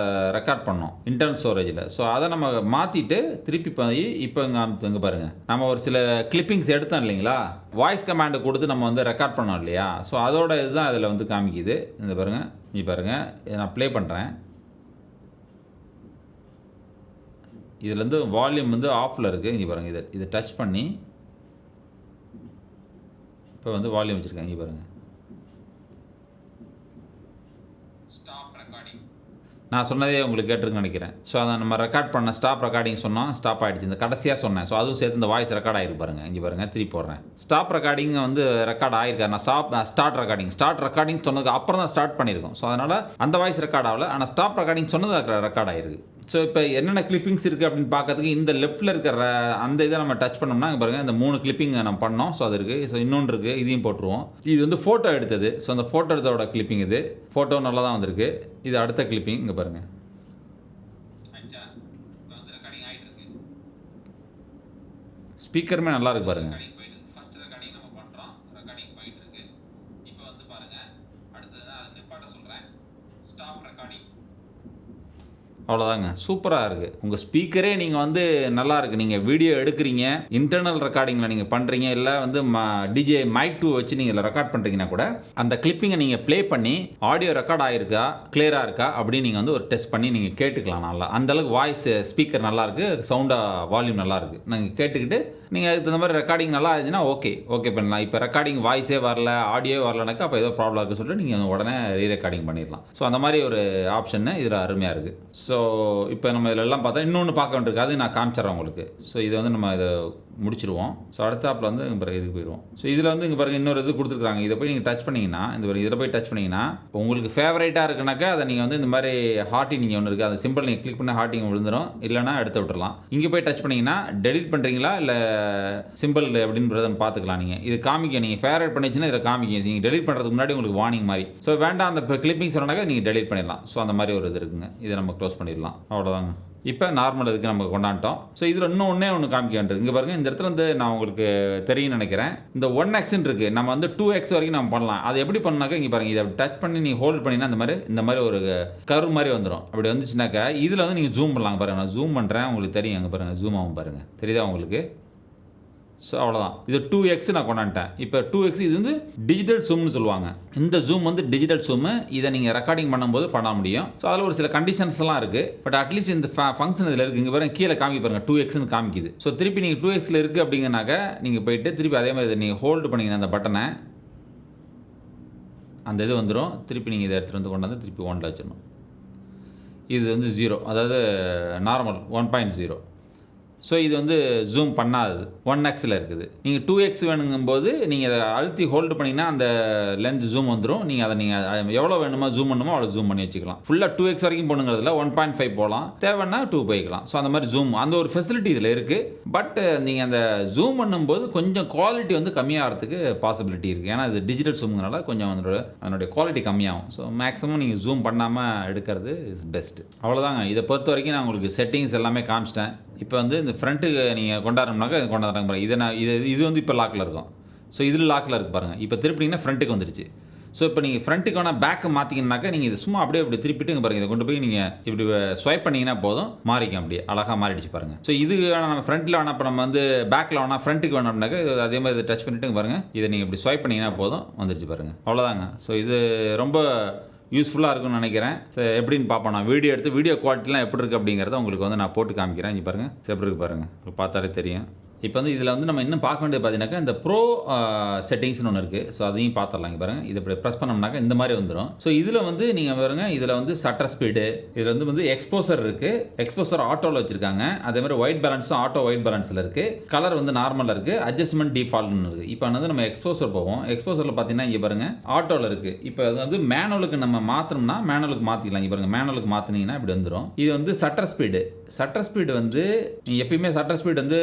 ரெக்கார்ட் பண்ணோம் இன்டர்னல் ஸ்டோரேஜில். ஸோ அதை நம்ம மாற்றிட்டு திருப்பி போய் இப்போ இங்கே பாருங்கள், நம்ம ஒரு சில கிளிப்பிங்ஸ் எடுத்தோம் இல்லைங்களா, வாய்ஸ் கமாண்டை கொடுத்து நம்ம வந்து ரெக்கார்ட் பண்ணோம் இல்லையா. ஸோ அதோட இதுதான் இதில் வந்து காமிக்குது. இந்த பாருங்கள், இங்கே பாருங்கள், இதை நான் ப்ளே பண்ணுறேன். இதுலேருந்து வால்யூம் வந்து ஆஃபில் இருக்குது. இங்கே பாருங்கள், இதை டச் பண்ணி இப்போ வந்து வால்யூம் வச்சுருக்கேன். இங்கே பாருங்கள், நான் சொன்னதே உங்களுக்கு கேட்டிருக்குன்னு நினைக்கிறேன். ஸோ அதை நம்ம ரெக்கார்ட் பண்ண ஸ்டாப் ரெக்கார்டிங் சொன்னோம், ஸ்டாப் ஆகிடுச்சு. இந்த கடைசியாக சொன்னேன். ஸோ அதுவும் சேர்த்து இந்த வாய்ஸ் ரெக்கார்ட் ஆகிருக்கு பாருங்கள். இங்கே பாருங்கள், திருப்பி போடுறேன். ஸ்டாப் ரெக்கார்டிங் வந்து ரெக்கார்ட் ஆகிருக்காரு. நான் ஸ்டார்ட் ரெக்கார்டிங் சொன்னதுக்கு அப்புறம் தான் ஸ்டார்ட் பண்ணியிருக்கோம். ஸோ அதனால் அந்த வாய்ஸ் ரெக்கார்ட் ஆகல, ஆனால் ஸ்டாப் ரெக்கார்டிங் சொன்னது ரெக்கார்ட் ஆகிருக்கு. ஸோ இப்போ என்னென்ன கிளிப்பிங்ஸ் இருக்குது அப்படின்னு பார்க்கறதுக்கு இந்த லெஃப்ட்டில் இருக்கிற அந்த இதை நம்ம டச் பண்ணோம்னா இங்கே பாருங்கள், இந்த 3 கிளிப்பிங் நம்ம பண்ணோம். ஸோ அது இருக்குது. ஸோ இன்னொன்று இருக்குது, இதையும் போட்டுருவோம். இது வந்து ஃபோட்டோ எடுத்தது. ஸோ அந்த ஃபோட்டோ எடுத்தோட கிளிப்பிங் இது. ஃபோட்டோ நல்லா தான் வந்திருக்கு. இது அடுத்த கிளிப்பிங். இங்கே பாருங்கள், ஸ்பீக்கருமே நல்லா இருக்கு பாருங்கள். அவ்வளோதாங்க, சூப்பராக இருக்குது. உங்கள் ஸ்பீக்கரே நீங்கள் வந்து நல்லா இருக்குது. நீங்கள் வீடியோ எடுக்கிறீங்க, இன்டர்னல் ரெக்கார்டிங்கில் நீங்கள் பண்ணுறீங்க, இல்லை வந்து டிஜே மைக் 2 வச்சு நீங்கள் ரெக்கார்ட் பண்ணுறீங்கன்னா கூட அந்த கிளிப்பிங்கை நீங்கள் ப்ளே பண்ணி ஆடியோ ரெக்கார்ட் ஆகிருக்கா, கிளியராக இருக்கா அப்படின்னு நீங்கள் வந்து ஒரு டெஸ்ட் பண்ணி நீங்கள் கேட்டுக்கலாம். நல்லா அந்தளவுக்கு வாய்ஸ் ஸ்பீக்கர் நல்லாயிருக்கு, சவுண்டாக வால்யூம் நல்லாயிருக்கு. நீங்கள் கேட்டுக்கிட்டு நீங்கள் அதுக்கு தகுந்த மாதிரி ரெக்கார்டிங் நல்லா இருந்துச்சுன்னா ஓகே பண்ணலாம். இப்போ ரெக்கார்டிங் வாய்ஸே வரல, ஆடியோ வரலனாக்கா அப்போ ஏதோ ப்ராப்ளம் இருக்குன்னு சொல்லிட்டு நீங்கள் உடனே ரீரெக்கார்டிங் பண்ணிடலாம். ஸோ அந்த மாதிரி ஒரு ஆப்ஷன்னு இதில் அருமையாக இருக்குது. ஸோ இப்போ நம்ம இதில் எல்லாம் பார்த்தா இன்னொன்று பார்க்க வேண்டியிருக்கு, அது நான் காமிச்சிட்றேன் உங்களுக்கு. ஸோ இதை வந்து நம்ம இதை முடிச்சிருவோம். ஸோ அடுத்தாப்பில் வந்து இங்கே பிறகு இதுக்கு போயிடுவோம். ஸோ இதில் வந்து இங்கே பாருங்க, இன்னொரு இது கொடுத்துருக்காங்க. இதை போய் நீங்கள் டச் பண்ணிங்கன்னா, இதில் போய் டச் பண்ணிங்கன்னா உங்களுக்கு ஃபேவரேட்டாக இருக்குனாக்கா அதை நீங்கள் வந்து இந்த மாதிரி ஹார்ட்டிங் நீங்கள் ஒன்று இருக்குது, அந்த சிம்பிள் நீங்கள் கிளிக் பண்ணி ஹார்ட்டிங் விழுந்துடும், இல்லைனா எடுத்து விட்டுறலாம். இங்கே போய் டச் பண்ணிங்கன்னா டெலிட் பண்ணுறீங்களா இல்லை சிம்பிள் அப்படின்றத பார்த்துக்கலாம். நீங்கள் இது காமிக்க, நீங்கள் ஃபேவரேட் பண்ணிச்சுன்னா இதில் காமிக்க. நீங்கள் டெலிட் பண்ணுறதுக்கு முன்னாடி உங்களுக்கு வார்னிங் மாதிரி. ஸோ வேண்டாம் அந்த கிளிப்பிங் சொன்னாக்கா நீங்கள் டெலிட் பண்ணிடலாம். ஸோ அந்த மாதிரி ஒரு இது இருக்குங்க. இதை நம்ம க்ளோஸ் பண்ணிடலாம். அவ்வளோதாங்க. இப்போ நார்மல் இதுக்கு நம்ம கொண்டாண்டோம். ஸோ இதில் இன்னும் ஒன்று காமிக்க வேண்டியது. இங்கே பாருங்கள், இந்த இடத்துல வந்து நான் உங்களுக்கு தெரியும் நினைக்கிறேன், இந்த 1xன்னு இருக்குது. நம்ம வந்து 2x வரைக்கும் நம்ம பண்ணலாம். அது எப்படி பண்ணாக்கா இங்கே பாருங்கள், இதை டச் பண்ணி நீங்கள் ஹோல்ட் பண்ணினா இந்த மாதிரி ஒரு கர்வ் மாதிரி வந்துடும். அப்படி வந்துச்சுனாக்கா இதில் வந்து நீங்கள் ஜூம் பண்ணலாம். பாருங்கள், நான் ஜூம் பண்ணுறேன், உங்களுக்கு தெரியும். அங்கே பாருங்கள், ஜூம் ஆகும் பாருங்கள், தெரியுதா உங்களுக்கு? ஸோ அவ்வளோதான். இது 2x நான் கொண்டாண்டேன். இப்போ 2x இது வந்து டிஜிட்டல் ஜூம்னு சொல்லுவாங்க. இந்த ஜூம் வந்து டிஜிட்டல் ஜூமு. இதை நீங்கள் ரெக்கார்டிங் பண்ணும்போது பண்ண முடியும். ஸோ அதில் ஒரு சில கண்டிஷன்ஸ்லாம் இருக்குது. பட் அட்லீஸ்ட் இந்த ஃபங்க்ஷன் இதில் இருக்குது. இங்கே பாருங்கள், கீழே காமிக்க பாருங்கள், 2xன்னு காமிக்குது. ஸோ திருப்பி நீங்கள் 2xல இருக்குது அப்படிங்கனாக்கா நீங்கள் போயிட்டு திருப்பி அதே மாதிரி இதை நீங்கள் ஹோல்டு பண்ணிங்கன்னா அந்த பட்டனை, அந்த இது வந்துடும். திருப்பி நீங்கள் இதை எடுத்துகிட்டு வந்து கொண்டாந்து திருப்பி 1ல் வச்சிடணும். இது வந்து 0, அதாவது நார்மல் 1.0. ஸோ இது வந்து ஜூம் பண்ணாதது, 1xல இருக்குது. நீங்கள் 2x வேணுங்கும்போது நீங்கள் அதை அழுத்தி ஹோல்டு பண்ணிங்கன்னா அந்த லென்ஸ் ஜூம் வந்துடும். நீங்கள் அதை எவ்வளோ வேணுமோ ஜூம் பண்ணுமோ அவ்வளோ ஜூம் பண்ணி வச்சுக்கலாம். ஃபுல்லாக 2x வரைக்கும் போகணுங்கிறதுல 1.5 போகலாம், தேவைன்னா 2 போய்க்கலாம். ஸோ அந்த மாதிரி ஜூம், அந்த ஒரு ஃபெசிலிட்டி இதில் இருக்குது. பட் நீங்கள் அந்த ஜூம் பண்ணும்போது கொஞ்சம் குவாலிட்டி வந்து கம்மியாகிறதுக்கு பாசிபிலிட்டி இருக்குது. ஏன்னா இது டிஜிட்டல் ஜூம்னால கொஞ்சம் அதனுடைய குவாலிட்டி கம்மியாகும். ஸோ மேக்ஸிமம் நீங்கள் ஜூம் பண்ணாமல் எடுக்கிறது இஸ் பெஸ்ட்டு. அவ்வளோதாங்க. இதை பொறுத்த வரைக்கும் நான் உங்களுக்கு செட்டிங்ஸ் எல்லாமே காமிச்சிட்டேன். இப்போ வந்து இந்த ஃப்ரண்ட்டுக்கு நீங்கள் கொண்டாடணும்னாக்கா இது கொண்டாடுறாங்க பாருங்கள். இதை நான் இது வந்து இப்போ லாக்கில் இருக்கும். ஸோ இதில் லாக்கில் இருக்குது பாருங்கள். இப்போ திருப்பினீங்கன்னா ஃப்ரண்ட்டுக்கு வந்துடுச்சு. ஸோ இப்போ நீங்கள் ஃப்ரண்ட்டுக்கு வேணால் பேக்கு மாற்றிங்கனாக்கா நீங்கள் இது சும்மா அப்படியே இப்படி திருப்பிட்டு இங்கே பாருங்கள், இதை கொண்டு போய் நீங்கள் இப்படி ஸ்வைப் பண்ணிங்கன்னா போதும், மாறிக்கும். அப்படியே அழகாக மாறிடுச்சு பாருங்கள். ஸோ இது வேணால் நம்ம ஃப்ரண்ட்டில் வேணால், இப்போ நம்ம வந்து பேக்கில் வேணால் ஃப்ரண்ட்டுக்கு வேணும்னாக்கா இது அதே மாதிரி இதை டச் பண்ணிவிட்டு பாருங்கள், இதை நீங்கள் இப்படி ஸ்வைப் பண்ணிங்கன்னா போதும், வந்துடுச்சு பாருங்கள். அவ்வளோதாங்க. ஸோ இது ரொம்ப யூஸ்ஃபுல்லாக இருக்குன்னு நினைக்கிறேன். ஸோ எப்படின்னு பார்ப்போம். நான் வீடியோ எடுத்து வீடியோ குவாலிட்டிலாம் எப்படி இருக்குது அப்படிங்கிறத உங்களுக்கு வந்து நான் போட்டு காமிக்கிறேன். இங்கே பாருங்கள், எப்படி இருக்குது பாருங்கள், உங்களுக்கு பார்த்தாலே தெரியும். இப்போ வந்து இதில் வந்து நம்ம இன்னும் பார்க்க வேண்டியது பார்த்தீங்கன்னாக்கா இந்த ப்ரோ செட்டிங்ஸ்னு ஒன்று இருக்குது. ஸோ அதையும் பார்த்துடலாம். இங்கே பாருங்கள், இதை இப்படி ப்ரெஸ் பண்ணோம்னாக்கா இந்த மாதிரி வந்துடும். ஸோ இதில் வந்து நீங்கள் பாருங்கள், இதில் வந்து சட்டர் ஸ்பீடு, இதில் வந்து எக்ஸ்போசர் இருக்குது. எக்ஸ்போசர் ஆட்டோவில் வச்சுருக்காங்க. அதே மாதிரி ஒயிட் பேலன்ஸும் ஆட்டோ ஒயிட் பேலன்ஸில் இருக்குது. கலர் வந்து நார்மலாக இருக்குது. அட்ஜஸ்ட்மெண்ட் டிஃபால்ட்னு இருக்குது. இப்போ வந்து நம்ம எக்ஸ்போசர் போவோம். எக்ஸ்போசரில் பார்த்தீங்கன்னா இங்கே பாருங்கள் ஆட்டோவில் இருக்குது. இப்போ அது வந்து மேனுவலுக்கு நம்ம மாற்றணும்னா மேனுவலுக்கு மாற்றிக்கலாம். இங்கே பாருங்கள், மேனுவலுக்கு மாற்றினீங்கன்னா இப்படி வந்துடும். இது வந்து சட்டர் ஸ்பீடு. சட்டர் ஸ்பீடு வந்து எப்பயுமே சட்டர் ஸ்பீடு வந்து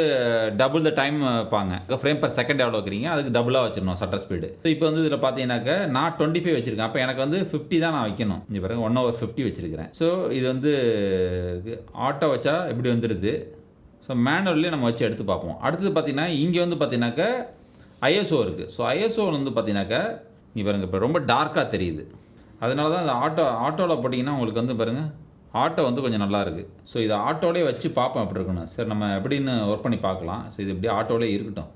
டபுள் த டைம் வைப்பாங்க. ஃப்ரேம் பர் செகண்ட் எவ்வளோ வைக்கிறீங்க அதுக்கு டபுளாக வச்சிடணும் சட்டர் ஸ்பீடு. ஸோ இப்போ வந்து இதில் பார்த்தீங்கன்னாக்கா நான் 25 வச்சிருக்கேன். அப்போ எனக்கு வந்து 50 தான் நான் வைக்கணும். இங்கே பாருங்க 1/50 வச்சிருக்கிறேன். ஸோ இது வந்து ஆட்டோ வச்சா இப்படி வந்துடுது. ஸோ மேனுவல்லே நம்ம வச்சு எடுத்து பார்ப்போம். அடுத்தது பார்த்தீங்கன்னா இங்கே வந்து பார்த்தீங்கன்னாக்கா ஐஎஸ்ஓ இருக்குது. ஸோ ஐஎஸ்ஓவில் வந்து பார்த்தீங்கன்னாக்கா இங்கே பாருங்கள் இப்போ ரொம்ப டார்க்காக தெரியுது. அதனால தான் அந்த ஆட்டோவில் போட்டிங்கன்னா உங்களுக்கு வந்து பாருங்கள் ஆட்டோ வந்து கொஞ்சம் நல்லா இருக்குது. ஸோ இதை ஆட்டோலேயே வச்சு பார்ப்போம் எப்படி இருக்கணும். சரி நம்ம எப்படின்னு ஒர்க் பண்ணி பார்க்கலாம். ஸோ இது இப்படியே ஆட்டோலேயே இருக்கட்டும்.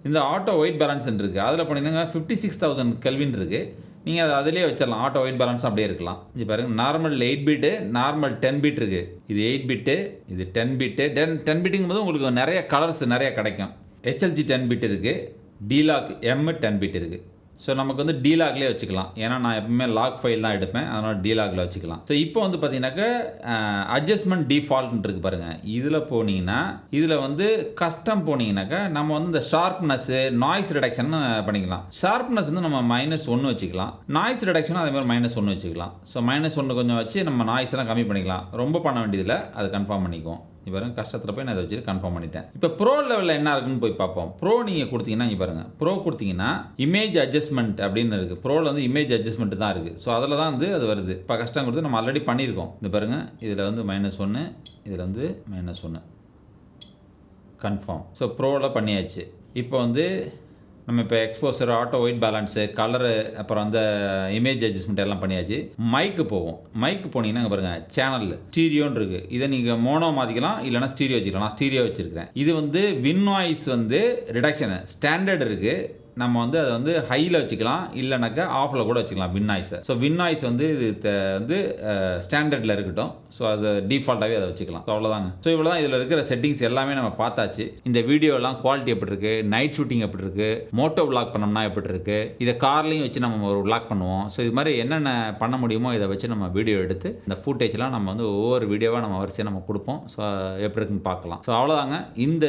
இந்த ஆட்டோ ஒயிட் பேலன்ஸ் இருக்குது. அதில் போனீங்கன்னா 56,000 கெல்வின் இருக்குது. நீங்கள் அதை அதிலே வச்சிடலாம். ஆட்டோ ஒயிட் பேலன்ஸ் அப்படியே இருக்கலாம். இது பாருங்கள், நார்மல் 8 பிட்டு, நார்மல் 10 பிட் இருக்குது. இது 8 பிட்டு, இது 10 பிட்டு. 10 பிட்டுங்கும் போது உங்களுக்கு நிறைய கலர்ஸ் நிறைய கிடைக்கும். HLG 10 பிட் இருக்குது. டிலாக் M 10 பிட் இருக்குது. ஸோ நமக்கு வந்து டிலாக்லேயே வச்சுக்கலாம். ஏன்னா நான் எப்பவுமே லாக் ஃபைல் தான் எடுப்பேன். அதனால் டிலாகில் வச்சுக்கலாம். ஸோ இப்போ வந்து பார்த்தீங்கன்னாக்கா அட்ஜஸ்ட்மெண்ட் டிஃபால்ட்னு இருக்குது பாருங்கள். இதில் போனீங்கன்னா இதில் வந்து கஸ்டம் போனீங்கன்னாக்கா நம்ம வந்து இந்த ஷார்ப்னஸ்ஸு நாய்ஸ் ரிடக்ஷன் பண்ணிக்கலாம். ஷார்ப்னஸ் வந்து நம்ம -1 வச்சுக்கலாம். நாய்ஸ் ரிடக்ஷன் அதே மாதிரி -1 வச்சுக்கலாம். ஸோ -1 கொஞ்சம் வச்சு நம்ம நாய்ஸ் எல்லாம் கம்மி பண்ணிக்கலாம். ரொம்ப பண்ண வேண்டியதில்லை, அது கன்ஃபார்ம் பண்ணிக்குவோம். இப்போ பாருங்கள், கஷ்டத்தில் போய் நான் இதை வச்சுட்டு கன்ஃபார்ம் பண்ணிட்டேன். இப்போ ப்ரோ லெவலில் என்ன இருக்குன்னு போய் பார்ப்போம். ப்ரோ நீங்கள் கொடுத்தீங்கன்னா இங்கே பாருங்கள், ப்ரோ கொடுத்தீங்கன்னா இமேஜ் அட்ஜஸ்ட்மெண்ட் அப்படின்னு இருக்குது. ப்ரோவில் வந்து இமேஜ் அட்ஜஸ்ட்மெண்ட் தான் இருக்குது. ஸோ அதில் தான் வந்து அது வருது. இப்போ கஷ்டம் கொடுத்து நம்ம ஆல்ரெடி பண்ணியிருக்கோம். இது பாருங்கள், இதில் வந்து -1, இதில் வந்து -1 கன்ஃபார்ம். ஸோ ப்ரோவில் பண்ணியாச்சு. இப்போ வந்து நம்ம இப்போ exposure, auto white balance, colour, அப்புறம் அந்த இமேஜ் அட்ஜஸ்ட்மெண்ட் எல்லாம் பண்ணியாச்சு. மைக்கு போவோம். மைக்கு போனீங்கன்னா இங்கே பாருங்கள், சேனல் ஸ்டீரியோன்னு இருக்குது. இதை நீங்கள் மோனோ மாற்றிக்கலாம், இல்லைனா ஸ்டீரியோ வச்சுக்கலாம். நான் ஸ்டீரியோ வச்சுருக்கிறேன். இது வந்து வின் நாய்ஸ் வந்து ரிடக்ஷனு ஸ்டாண்டர்ட் இருக்குது. நம்ம வந்து அதை வந்து ஹையில் வச்சுக்கலாம், இல்லைனாக்கா ஆஃபில் கூட வச்சுக்கலாம் வின் நாய்ஸை. ஸோ வின் நாய்ஸ் வந்து இது வந்து ஸ்டாண்டர்டில் இருக்கட்டும். ஸோ அது டிஃபால்ட்டாகவே அதை வச்சுக்கலாம். ஸோ அவ்வளோதாங்க. ஸோ இவ்வளோ தான் இதில் இருக்கிற செட்டிங்ஸ் எல்லாமே நம்ம பார்த்தாச்சு. இந்த வீடியோலாம் குவாலிட்டி எப்படி இருக்குது, நைட் ஷூட்டிங் எப்படி இருக்குது, மோட்டோ விளாக் பண்ணோம்னா எப்படி இருக்குது, இதை கார்லையும் வச்சு நம்ம ஒரு விளாக் பண்ணுவோம். ஸோ இது மாதிரி என்னென்ன பண்ண முடியுமோ இதை வச்சு நம்ம வீடியோ எடுத்து இந்த ஃபுட்டேஜ்லாம் நம்ம வந்து ஒவ்வொரு வீடியோவாக நம்ம வரிசையாக நம்ம கொடுப்போம். ஸோ எப்படி இருக்குன்னு பார்க்கலாம். ஸோ அவ்வளோதாங்க. இந்த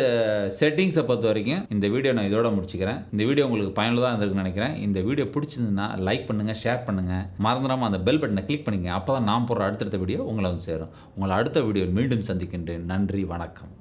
செட்டிங்ஸை பொறுத்த வரைக்கும் இந்த வீடியோ நான் இதோட முடிச்சுக்கிறேன். இந்த வீடியோ உங்களுக்கு பயனுள்ளதாக இருந்திருக்குன்னு நினைக்கிறேன். இந்த வீடியோ பிடிச்சிருந்ததுன்னா லைக் பண்ணுங்கள், ஷேர் பண்ணுங்கள், மறந்துடாமல் அந்த பெல் பட்டனை கிளிக் பண்ணிங்க. அப்போ தான் நான் போடுற அடுத்தடுத்த வீடியோ உங்களை வந்து சேரும். உங்களை அடுத்த வீடியோவில் மீண்டும் சந்திக்கின்றேன். நன்றி, வணக்கம்.